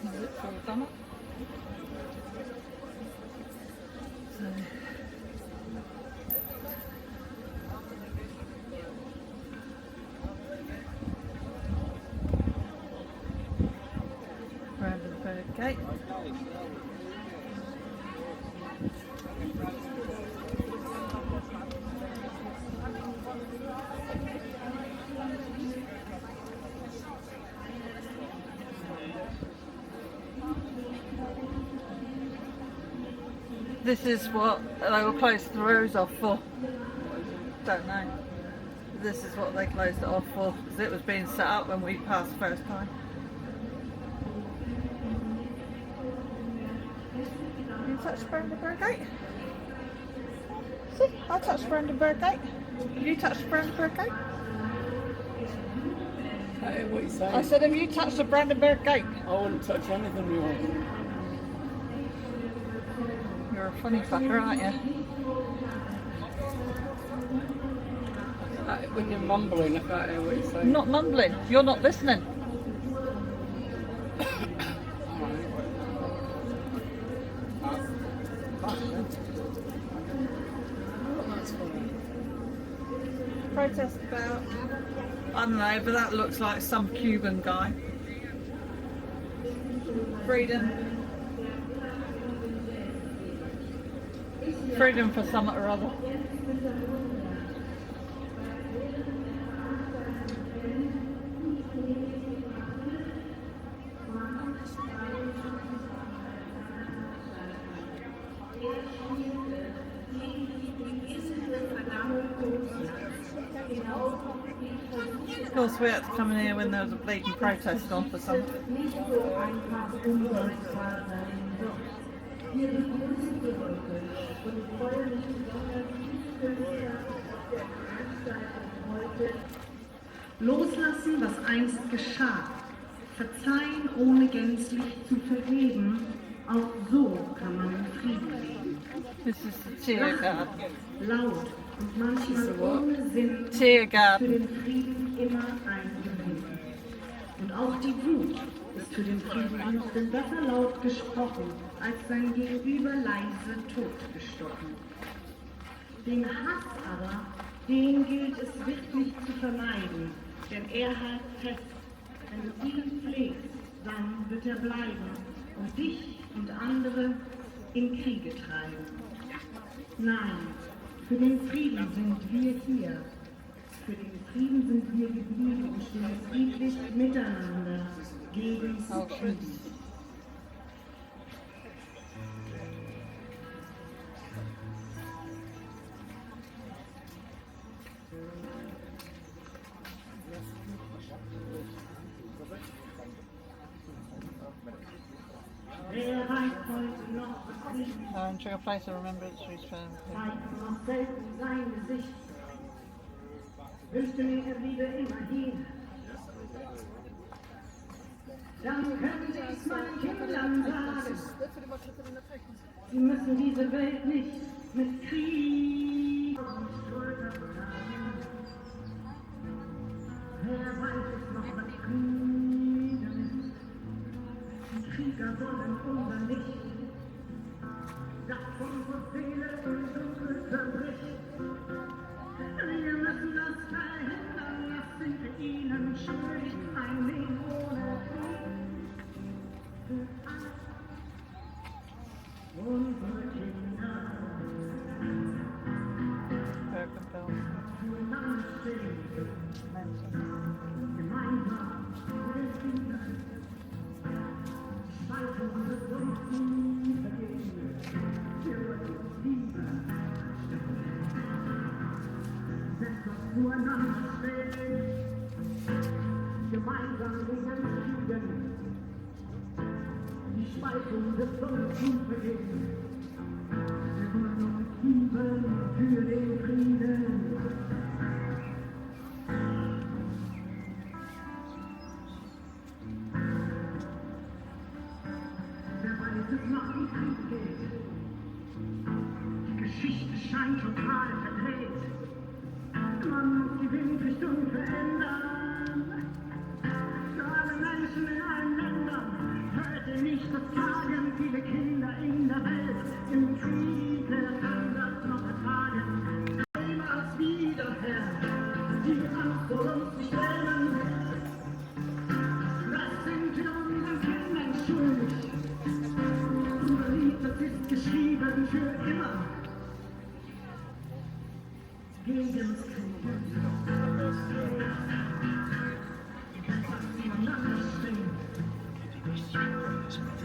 Is it full summer? So, Brandenburg Gate. This is what they were closed the roads off for. Don't know. This is what they closed it off for, because it was being set up when we passed the first time. You touched Brandenburg Gate? See, I touched Brandenburg Gate. You touched Brandenburg Gate? Hey, what you saying? I said, have you touched the Brandenburg Gate? I wouldn't touch anything you want. You're a funny fucker, aren't you? When you're mumbling, I can't hear what you're saying. I'm not mumbling. You're not listening. Protest about, I don't know, but that looks like some Cuban guy. Freedom. Freedom for something or other. Of course, we had to come in here when there was a bleeding protest on for something. Loslassen, was einst geschah. Verzeihen, ohne gänzlich zu vergeben. Auch so kann man im Frieden leben. This is the tear guard. Laut und manchmal ohne Sinn Tear guard. für den Frieden immer ein Gewinn. Und auch die Wut ist für den Frieden besser laut gesprochen, als sein Gegenüber leise totgestochen. Den Hass aber, den gilt es wirklich zu vermeiden, denn er hält fest, wenn du ihn pflegst, dann wird er bleiben und dich und andere in Kriege treiben. Nein, für den Frieden sind wir hier. Für den Frieden sind wir geblieben und stehen friedlich miteinander gegen Frieden. Entering a place of remembrance for his family. zeigt noch selten sein Gesicht. Wünschte mir, er bliebe immer hier. Dann könnte ich meinen Kindern sagen, sie müssen diese Welt nicht mit Krieg auf die Schulter tragen. Wer weiß es noch, was Frieden ist? Die Krieger wollen unser Licht, das unsere Seele im Dunkel zerbricht. Wir müssen das verhindern, das sind wir ihnen schuldig, ein Leben ohne Krieg. Für alle unsere Kinder zueinander stehen, gemeinsam besiegen, Spaltung des Unten vergehen, für die Liebe setzt uns zueinander stehen, gemeinsam besiegen, die Spaltung des Unten vergehen. Wir wollen uns lieben für den Frieden. Wer weiß es noch, wie Krieg geht? Die Geschichte scheint total verdreht. Man muss die Windrichtung verändern. Für alle Menschen in allen Ländern. Hört ihr nicht, das klagen viele Kinder in der Welt. Im Krieg, wer kann das noch ertragen? Niemals wieder, Herr, die Angst vor uns nicht lähmen. Das sind wir unseren Kindern schuldig. Unser Lied, das ist geschrieben für immer. Gegen Krieg. Zueinander stehen.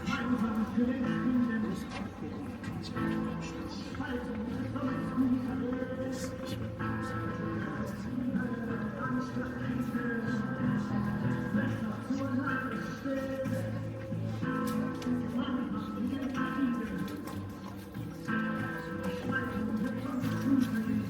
Gemeinsam für den Frieden. Spaltung des Volksgut verlöst. Angst vor Kriege. Besser zueinander stehen. Gemeinsam für den Frieden. Spaltung des Volksgut verlöst.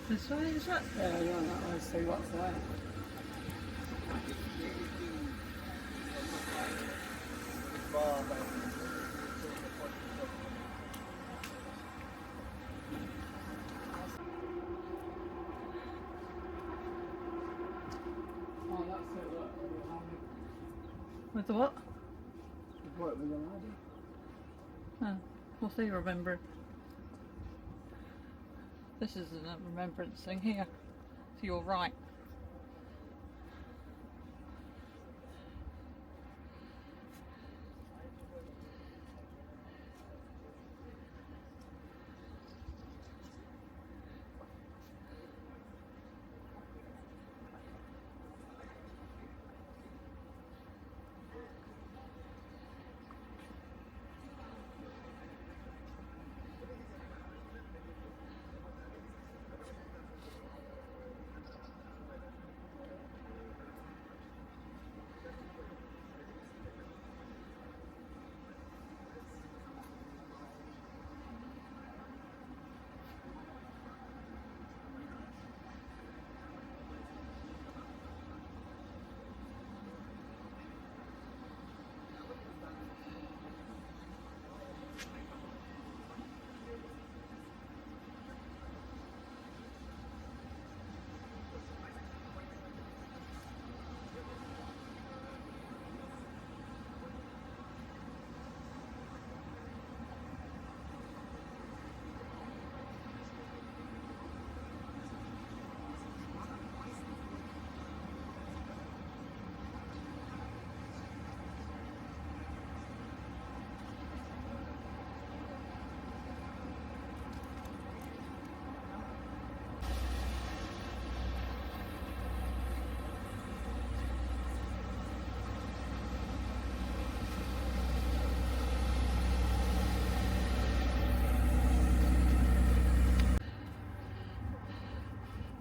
This way, is that? Yeah, you're on that one, see what's there. Oh, that's it, look. With the what? Work with the lady. Oh, what's he remembering? This is a remembrance thing here. To your right.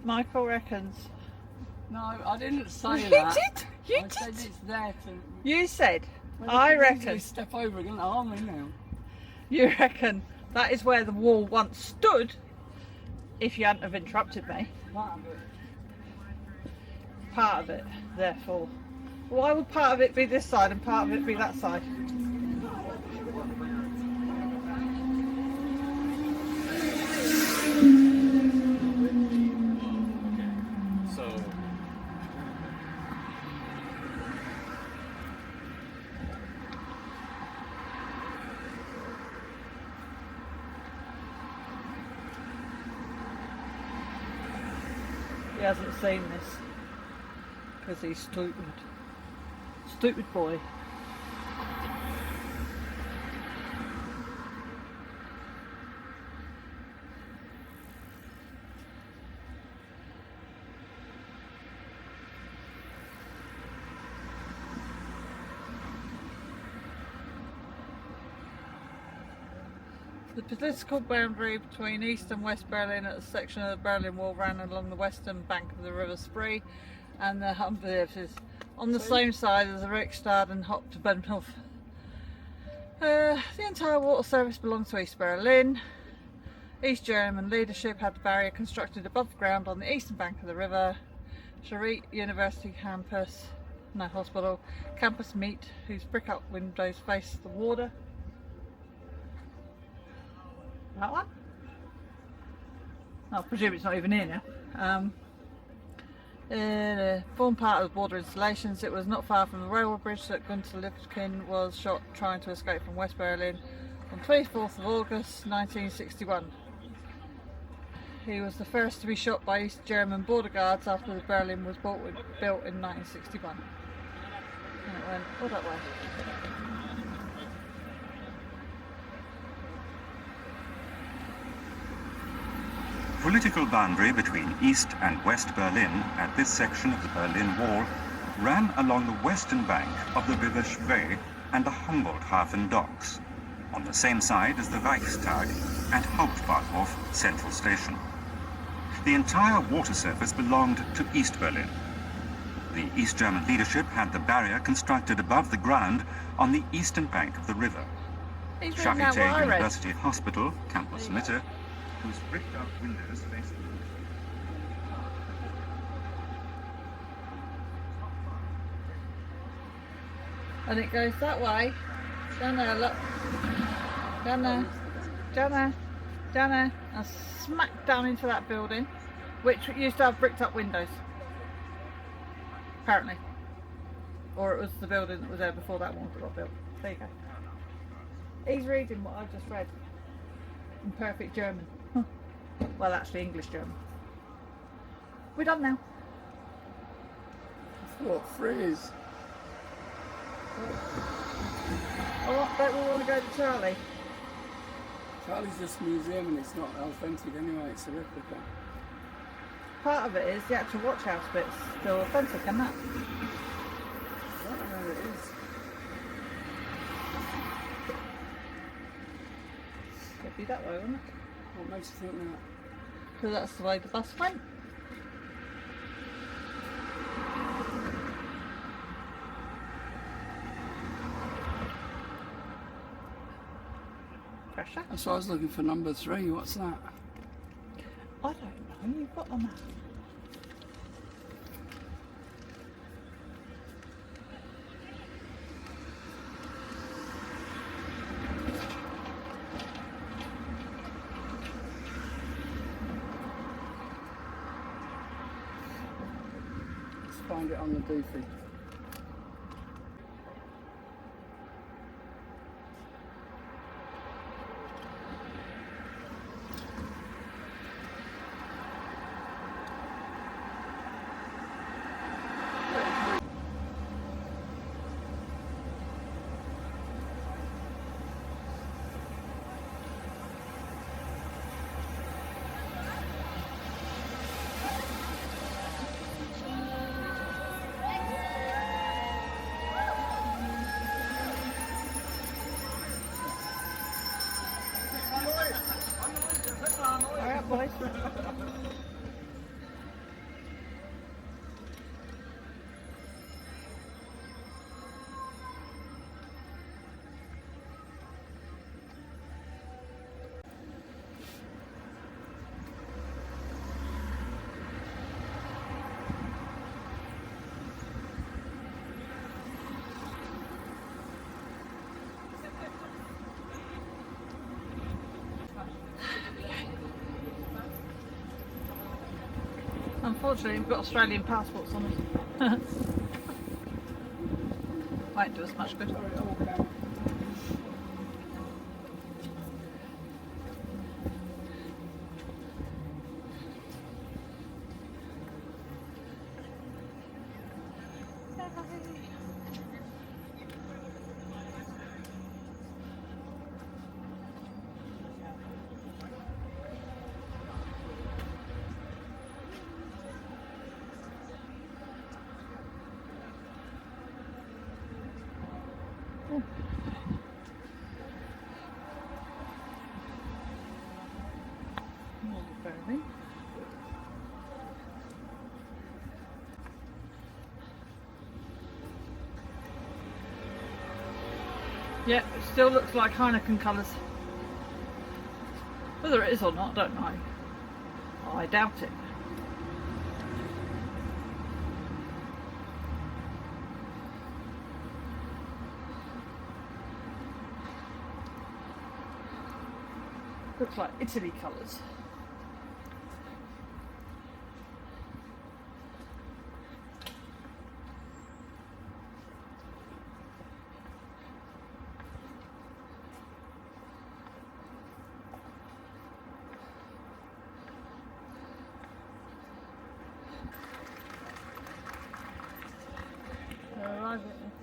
Michael reckons. No, I didn't say You that. did. You I said did. it's there to. You said. Well, I you can easily reckon. step over again. I'm in now. You reckon that is where the wall once stood. If you hadn't have interrupted me. Part of it. Part of it, therefore. Why would part of it be this side and part of it be that side? So, He hasn't seen this. Because he's stupid. Stupid boy. The political boundary between East and West Berlin at a section of the Berlin Wall ran along the western bank of the River Spree and the Humboldt on the same side as the Reichstag and Hauptbahnhof. The entire water service belonged to East Berlin. East German leadership had the barrier constructed above ground on the eastern bank of the river. Charité University Hospital campus meet, whose brick-up windows face the water. That one? I presume it's not even here now. Formed part of the border installations. It was not far from the railway bridge that Gunther Lipkin was shot trying to escape from West Berlin on 24th of August 1961. He was the first to be shot by East German border guards after the Berlin was built in 1961. And it went all that way. Political boundary between East and West Berlin at this section of the Berlin Wall ran along the western bank of the River Spree and the Humboldt-Hafen docks, on the same side as the Reichstag and Hauptbahnhof Central Station. The entire water surface belonged to East Berlin. The East German leadership had the barrier constructed above the ground on the eastern bank of the river. He's reading out what Charité I read. University Hospital, Campus Mitte, whose bricked-up windows face the And it goes that way. Down there, look. Down there. Down there. Down there. And smack down into that building, which used to have bricked up windows. Apparently. Or it was the building that was there before that one got built. There you go. He's reading what I just read. In perfect German. Well, actually English German. We're done now. What, freeze? Oh, don't we want to go to Charlie? Charlie's just a museum and it's not authentic anyway, it's a replica. Part of it is the actual watch house bit's still authentic, isn't it? I don't know where it is. It'd be that way, wouldn't it? What makes you think that? Because that's the way the bus went. Pressure? That's why I was looking for number 3, what's that? I don't know, you've got the map. Let's find it on the doofy. Alright, boys. Unfortunately, we've got Australian passports on us. Won't do us much good. Yeah, it still looks like Heineken colours. Whether it is or not, I don't know. I doubt it. Looks like Italy colours.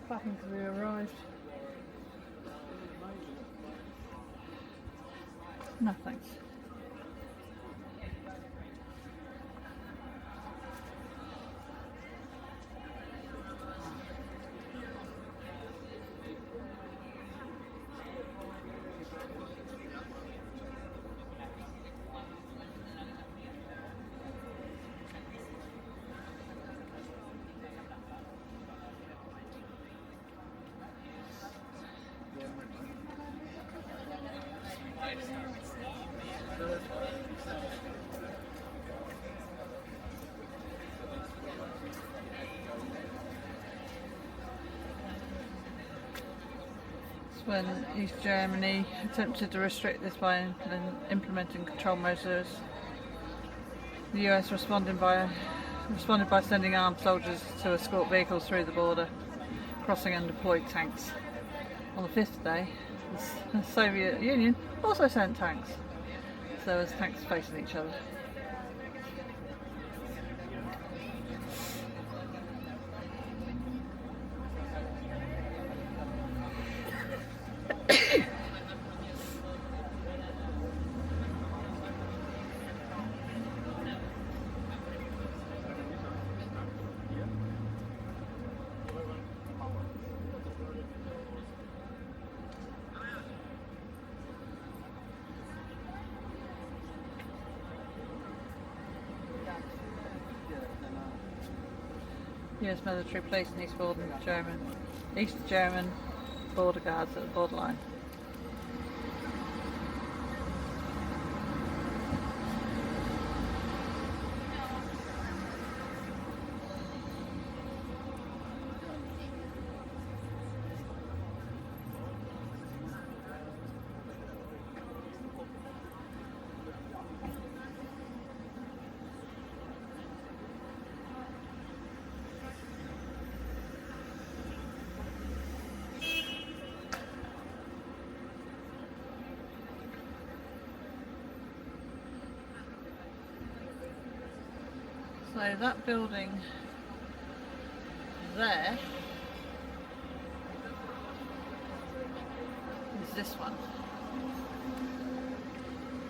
Clapping because we arrived. No thanks. When East Germany attempted to restrict this by implementing control measures, the US responded by sending armed soldiers to escort vehicles through the border, crossing and deployed tanks. On the fifth day, the Soviet Union also sent tanks, so there was tanks facing each other. US military placed in East German border guards at the borderline. So that building there is this one.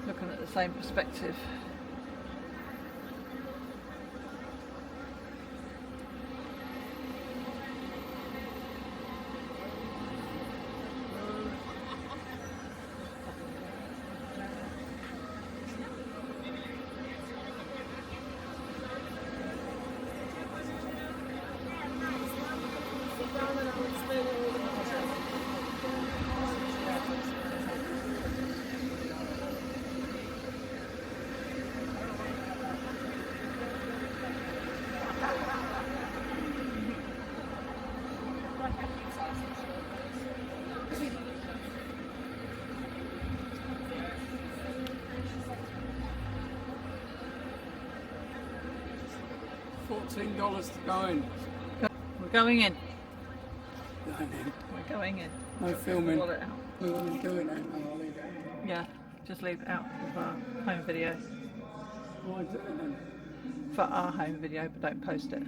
Looking at the same perspective. $14 to go in. We're going in. Going in. We're going in. No filming. Pull it out. We want to do it now. I'll leave it out. Yeah, just leave it out of our home video. Why do it then? For our home video, but don't post it.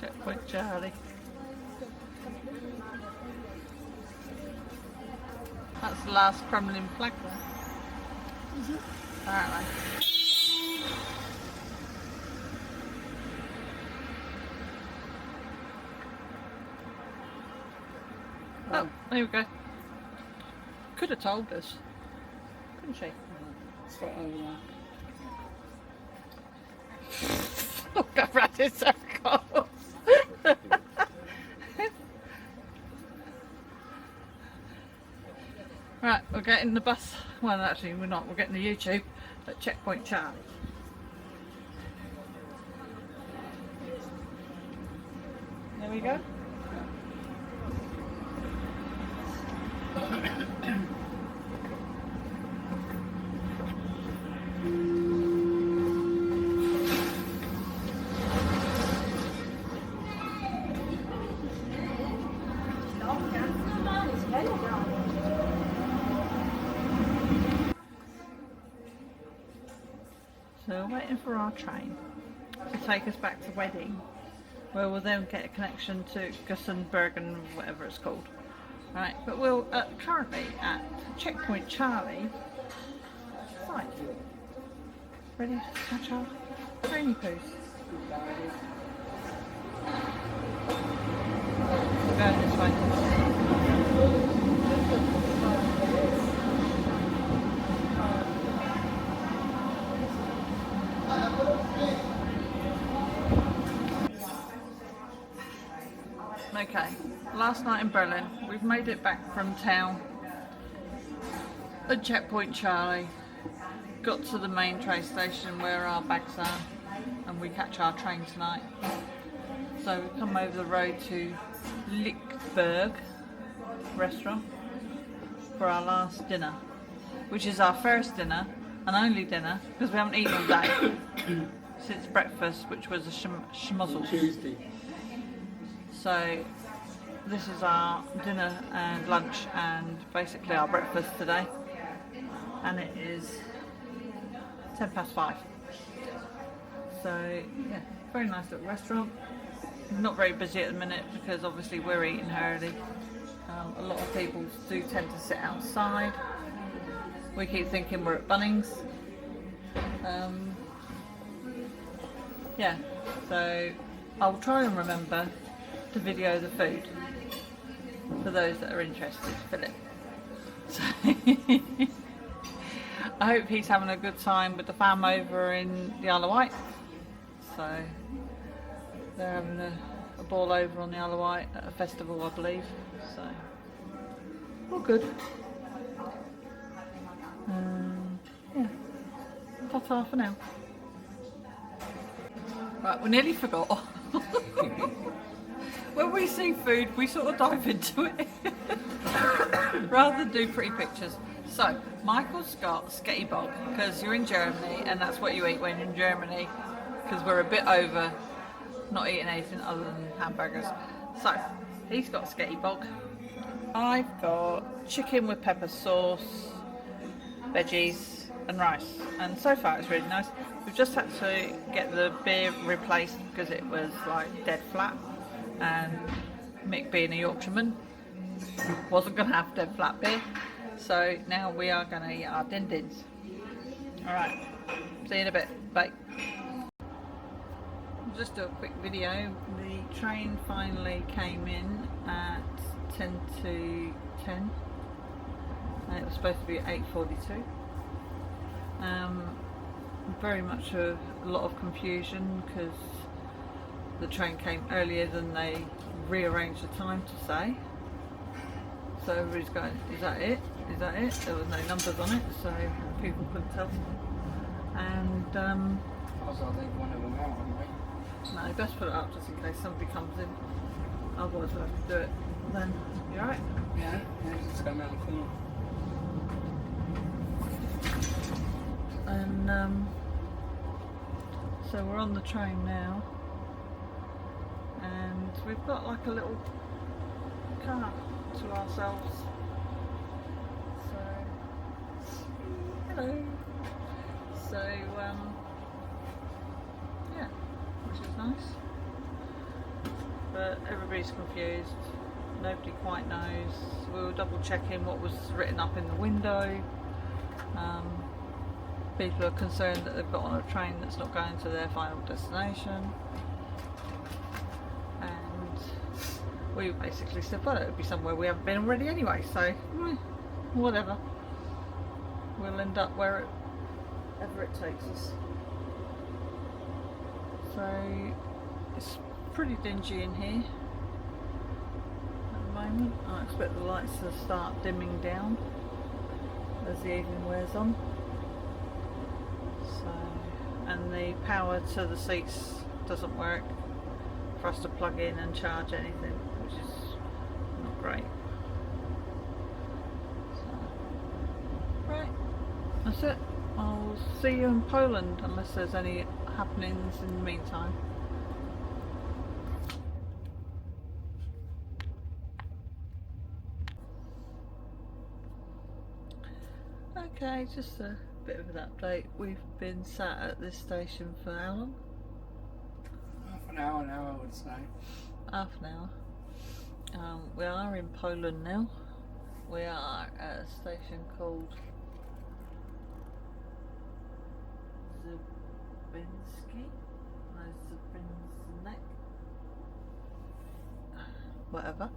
Checkpoint Charlie. That's the last Kremlin flag there. Is it? Apparently. Oh, there we go. Could have told us, couldn't she? Straight over there. Look, I've run in circles. Right, we're getting the bus. Well, actually, we're not. We're getting the YouTube at Checkpoint Charlie. There we go. So we're waiting for our train to take us back to Wedding, where we'll then get a connection to Gussenbergen, whatever it's called. Right, but we're currently at Checkpoint Charlie. Right, ready to catch our trainy poos. We're going this way. Okay, last night in Berlin, we've made it back from town at Checkpoint Charlie, got to the main train station where our bags are, and we catch our train tonight. So we come over the road to Lichtberg restaurant for our last dinner, which is our first dinner and only dinner because we haven't eaten all day since breakfast, which was a schmozzle. Tuesday. So this is our dinner and lunch and basically our breakfast today, and it is 5:10. So yeah, very nice little restaurant. Not very busy at the minute because obviously we're eating early. A lot of people do tend to sit outside. We keep thinking we're at Bunnings. Yeah, so I'll try and remember to video the food for those that are interested, Philip. So I hope he's having a good time with the fam over in the Isle of Wight. So they're having a ball over on the Isle of Wight at a festival, I believe. So all good. Yeah, ta-ta for now. Right, we nearly forgot. When we see food, we sort of dive into it rather than do pretty pictures. So, Michael's got sketty bog because you're in Germany and that's what you eat when you're in Germany, because we're a bit over not eating anything other than hamburgers. So, he's got sketty bog. I've got chicken with pepper sauce, veggies and rice, and so far it's really nice. We've just had to get the beer replaced because it was like dead flat, and Mick being a Yorkshireman wasn't going to have dead flat beer, so now we are going to eat our din-dins. Alright, see you in a bit, bye. Just do a quick video. The train finally came in at 10 to 10 and it was supposed to be at 8:42. Very much a lot of confusion because the train came earlier than they rearranged the time to say. So everybody's going, is that it? Is that it? There was no numbers on it, so people couldn't tell. And Also, I think one of them out anyway. no, best put it up just in case somebody comes in. Otherwise we'll have to do it then. You alright? Yeah, just come around the corner. And so we're on the train now, and we've got like a little car to ourselves. So hello. So yeah, which is nice. But everybody's confused. Nobody quite knows. We were double checking what was written up in the window. People are concerned that they've got on a train that's not going to their final destination, and we basically said, well, it would be somewhere we haven't been already anyway, so whatever, we'll end up wherever it takes us. So it's pretty dingy in here at the moment. I expect the lights to start dimming down as the evening wears on. And the power to the seats doesn't work for us to plug in and charge anything, which is not great. So, right, that's it. I'll see you in Poland unless there's any happenings in the meantime. Okay, just a bit of an update. We've been sat at this station for how long? Half an hour now, I would say. Half an hour. We are in Poland now. We are at a station called Zabinski? No, Zabinsnek? Whatever.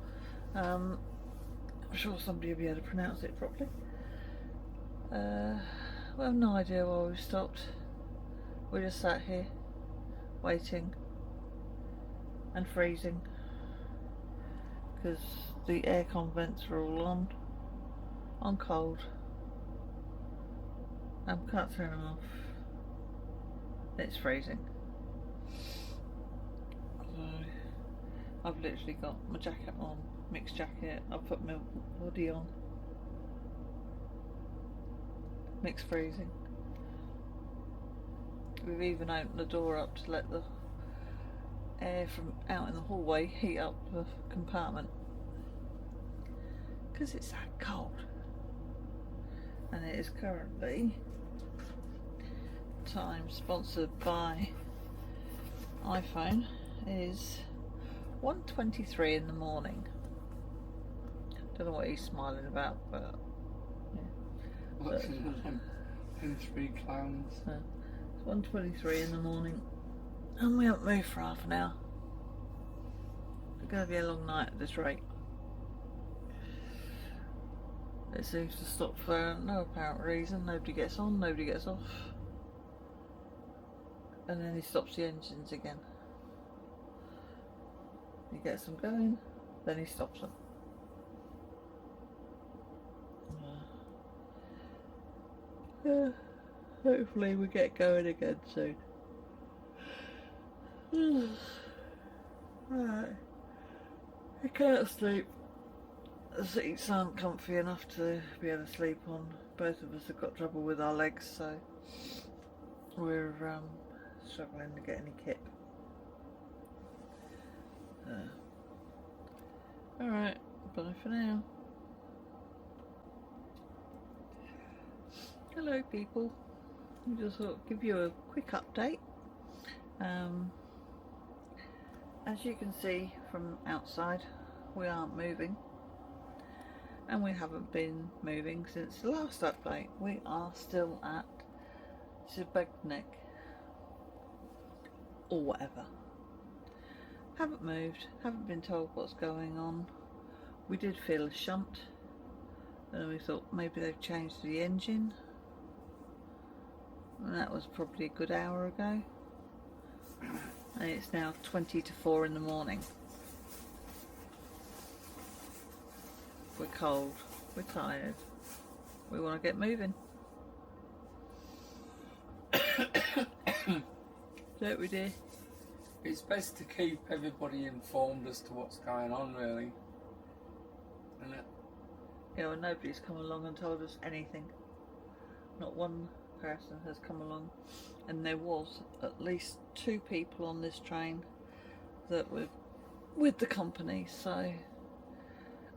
I'm sure somebody will be able to pronounce it properly. We have no idea why we stopped. We just sat here, waiting and freezing, because the aircon vents are all on cold. I can't turn them off. It's freezing. So I've literally got my jacket on, mixed jacket. I've put my hoodie on. Mixed freezing. We've even opened the door up to let the air from out in the hallway heat up the compartment, because it's that cold. And it is currently time, sponsored by iPhone, is 1:23 in the morning. Don't know what he's smiling about, but Watching them in 3 clowns. so it's 1:23 in the morning, and we haven't moved for half an hour. It's going to be a long night at this rate. It seems to stop for no apparent reason. Nobody gets on, nobody gets off. And then he stops the engines again. He gets them going, then he stops them. Hopefully we get going again soon. Right. I can't sleep. The seats aren't comfy enough to be able to sleep on. Both of us have got trouble with our legs, so we're struggling to get any kip. Alright, bye for now. Hello people, I just thought I'd give you a quick update. As you can see from outside, we aren't moving, and we haven't been moving since the last update. We are still at Zabinsk or whatever. Haven't moved, haven't been told what's going on. We did feel a shunt, and we thought maybe they've changed the engine, and that was probably a good hour ago. And it's now 20 to 4 in the morning. We're cold, we're tired, we want to get moving. Don't we, dear? It's best to keep everybody informed as to what's going on, really. Isn't it? Yeah, well, nobody's come along and told us anything. Not one person has come along, and there was at least 2 people on this train that were with the company, so...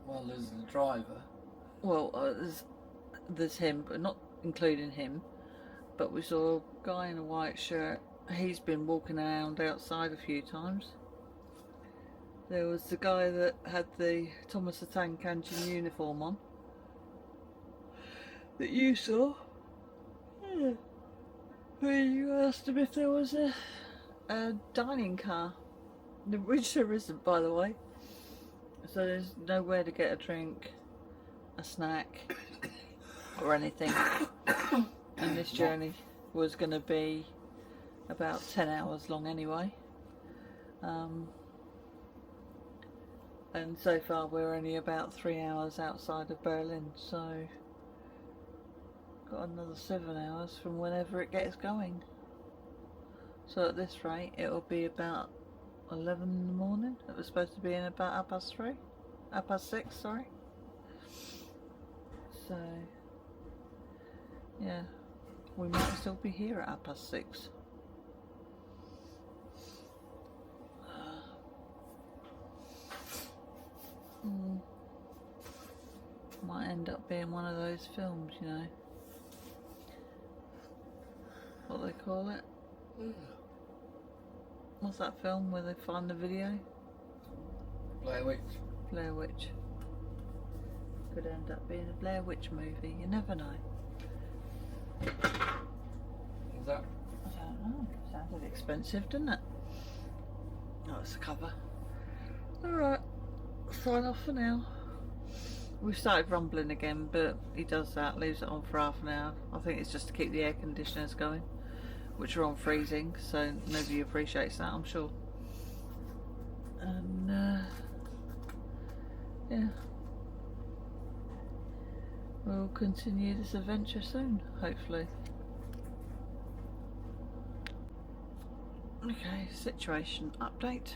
Well, there's the driver. Well, there's him, but not including him, but we saw a guy in a white shirt. He's been walking around outside a few times. There was the guy that had the Thomas the Tank Engine uniform on that you saw. When you asked him if there was a dining car, which there isn't, by the way. So there's nowhere to get a drink, a snack, or anything. And this journey was going to be about 10 hours long anyway. And so far we're only about 3 hours outside of Berlin, so got another 7 hours from whenever it gets going. So at this rate it'll be about 11 in the morning. It was supposed to be in about 6:30, sorry. So yeah, we might still be here at 6:30. Might end up being one of those films, you know. they call it. What's that film where they find the video? Blair Witch. Blair Witch. Could end up being a Blair Witch movie, you never know. What's that? I don't know. Sounded expensive, didn't it? Oh, it's a cover. Alright, sign off for now. We've started rumbling again, but he does that, leaves it on for half an hour. I think it's just to keep the air conditioners going, which are on freezing, so nobody appreciates that, I'm sure. And yeah, we'll continue this adventure soon, hopefully. Okay, situation update.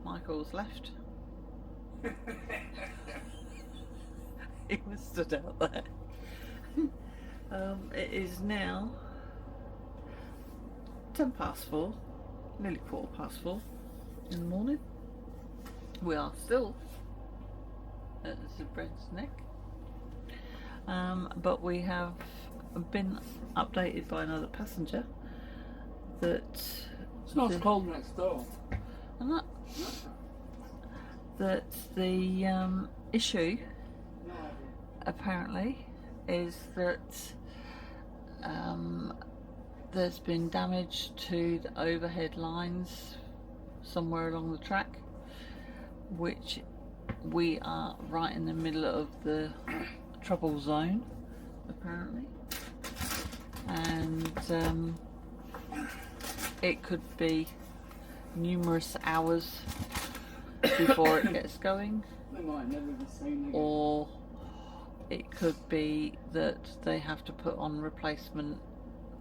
Michael's left. He was stood out there. It is now 4:10, nearly 4:15 in the morning. We are still at the Brent's Neck, but we have been updated by another passenger that It's not cold next door. and that the issue apparently is that there's been damage to the overhead lines somewhere along the track, which we are right in the middle of the trouble zone apparently, and it could be numerous hours before it gets going, They might never be seen again. or it could be that they have to put on replacement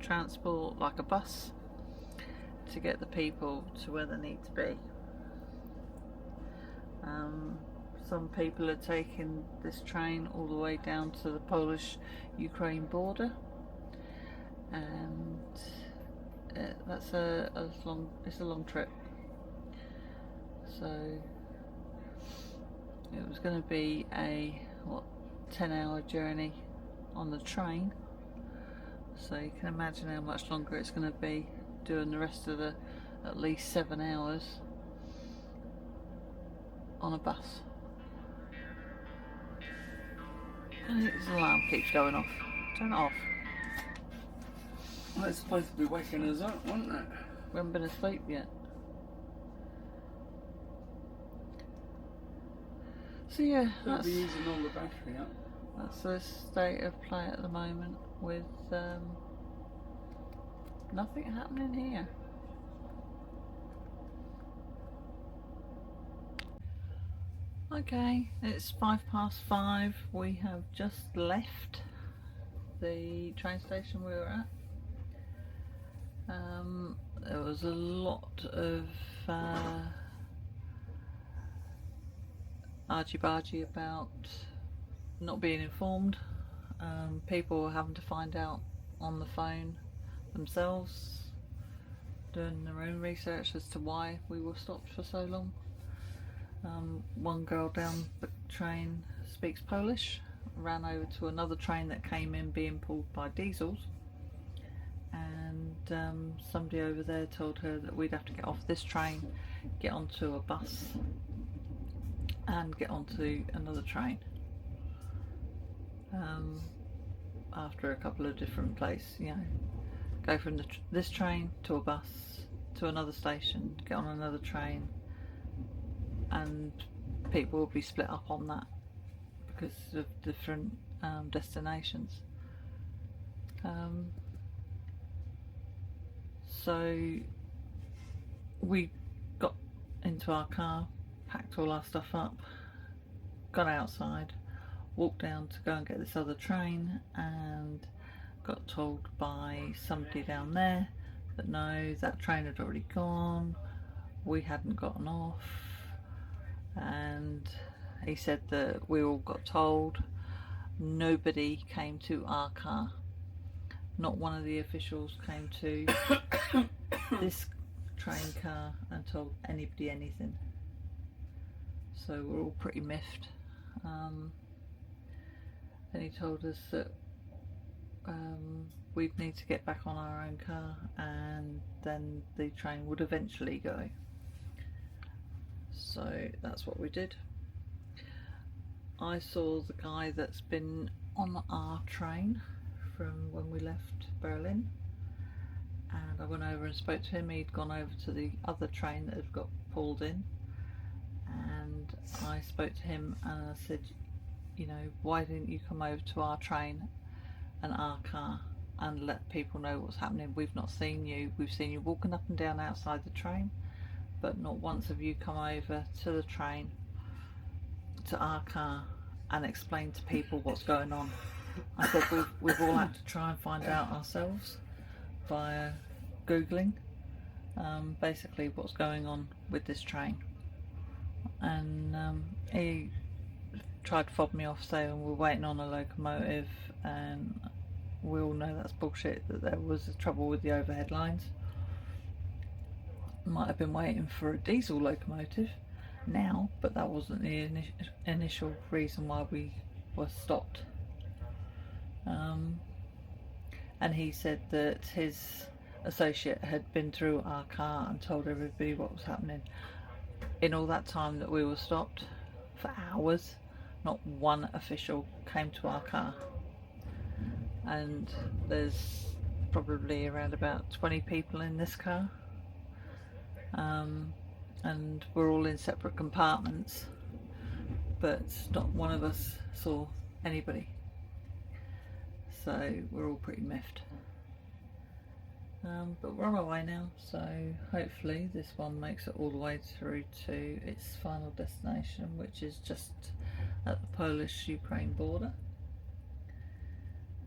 transport like a bus to get the people to where they need to be. Some people are taking this train all the way down to the Polish-Ukraine border, and that's it's a long trip. So it was going to be a 10-hour journey on the train, so you can imagine how much longer it's going to be doing the rest of the at least 7 hours on a bus. And his alarm keeps going off. Turn it off. Well, it's supposed to be waking us up, wasn't it? We haven't been asleep yet. So yeah, They'll that's be using all the battery up. the state of play at the moment, with nothing happening here. Okay, it's 5:05. We have just left the train station we were at. There was a lot of argy-bargy about not being informed. People were having to find out on the phone themselves, doing their own research as to why we were stopped for so long. One girl down the train speaks Polish, ran over to another train that came in being pulled by diesels, and somebody over there told her that we'd have to get off this train, get onto a bus and get onto another train, after a couple of different places, you know, go from this train to a bus to another station, get on another train, and people will be split up on that because of different destinations. So we got into our car, packed all our stuff up, got outside, walked down to go and get this other train, and got told by somebody down there that no, that train had already gone, we hadn't gotten off, and he said that we all got told. Nobody came to our car. Not one of the officials came to this train car and told anybody anything. So we're all pretty miffed. Then he told us that we'd need to get back on our own car, and then the train would eventually go. So that's what we did. I saw the guy that's been on our train from when we left Berlin, and I went over and spoke to him. He'd gone over to the other train that had got pulled in, and I spoke to him and I said, you know, why didn't you come over to our train and our car and let people know what's happening? We've not seen you. We've seen you walking up and down outside the train, but not once have you come over to the train, to our car, and explained to people what's going on. I said we've all had to try and find out ourselves via Googling basically what's going on with this train. And he tried to fob me off saying we're waiting on a locomotive, and we all know that's bullshit, that there was trouble with the overhead lines. Might have been waiting for a diesel locomotive now, but that wasn't the initial reason why we were stopped. And he said that his associate had been through our car and told everybody what was happening. In all that time that we were stopped, for hours, not one official came to our car. And there's probably around about 20 people in this car. And we're all in separate compartments, but not one of us saw anybody. So we're all pretty miffed. But we're on our way now, so hopefully this one makes it all the way through to its final destination, which is just at the Polish-Ukraine border.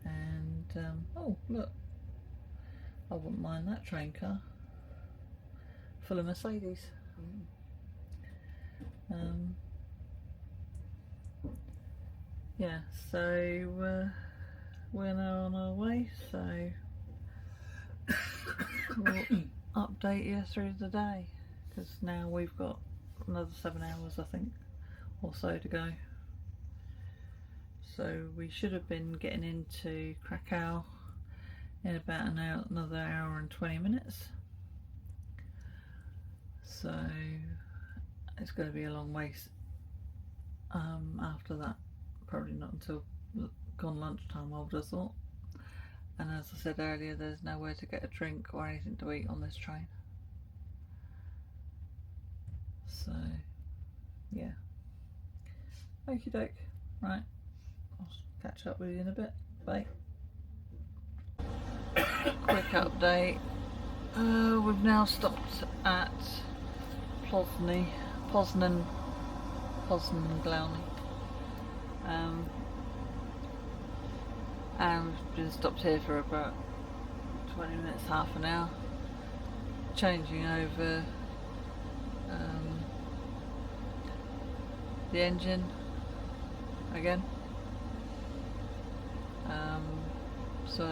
And oh look, I wouldn't mind that train car full of Mercedes. Yeah, so we're now on our way, so we'll update you through the day, because now we've got another 7 hours I think or so to go. So we should have been getting into Krakow in about another hour and 20 minutes. So it's going to be a long ways after that, probably not until gone lunchtime I would have thought. And as I said earlier, there's nowhere to get a drink or anything to eat on this train. So yeah, okie doke. Right, I'll catch up with you in a bit. Bye. Quick update. We've now stopped at Poznan Glowny. And we've been stopped here for about 20 minutes, half an hour, changing over the engine again. So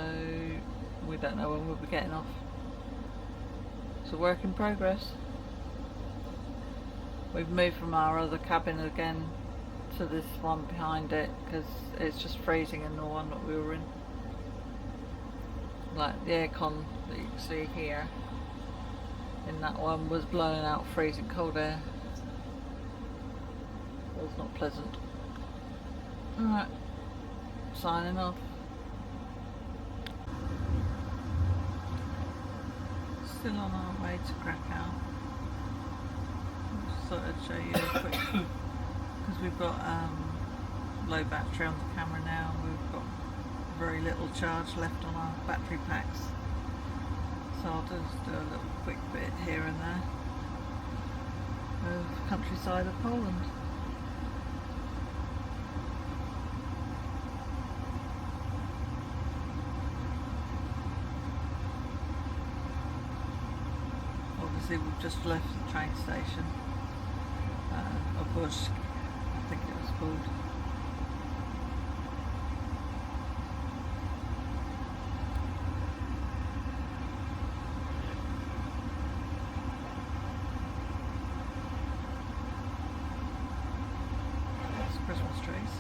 we don't know when we'll be getting off. It's a work in progress. We've moved from our other cabin again to this one behind it because it's just freezing in the one that we were in. Like the aircon that you can see here in that one was blowing out freezing cold air. It was not pleasant. Alright, signing off. Still on our way to Krakow. Just thought I'd show you a quick, because we've got low battery on the camera now, and we've got very little charge left on our battery packs. So I'll just do a little quick bit here and there of countryside of Poland. Obviously we've just left the train station, Bush, I think it was called. Christmas trees.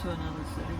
to another city.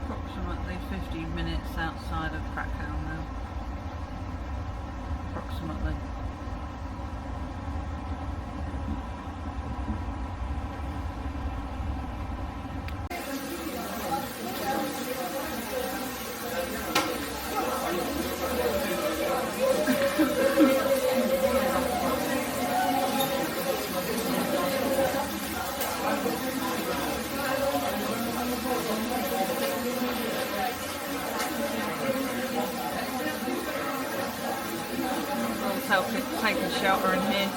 Approximately 15 minutes outside of Krakow now. Approximately. I'll take a shelter in here.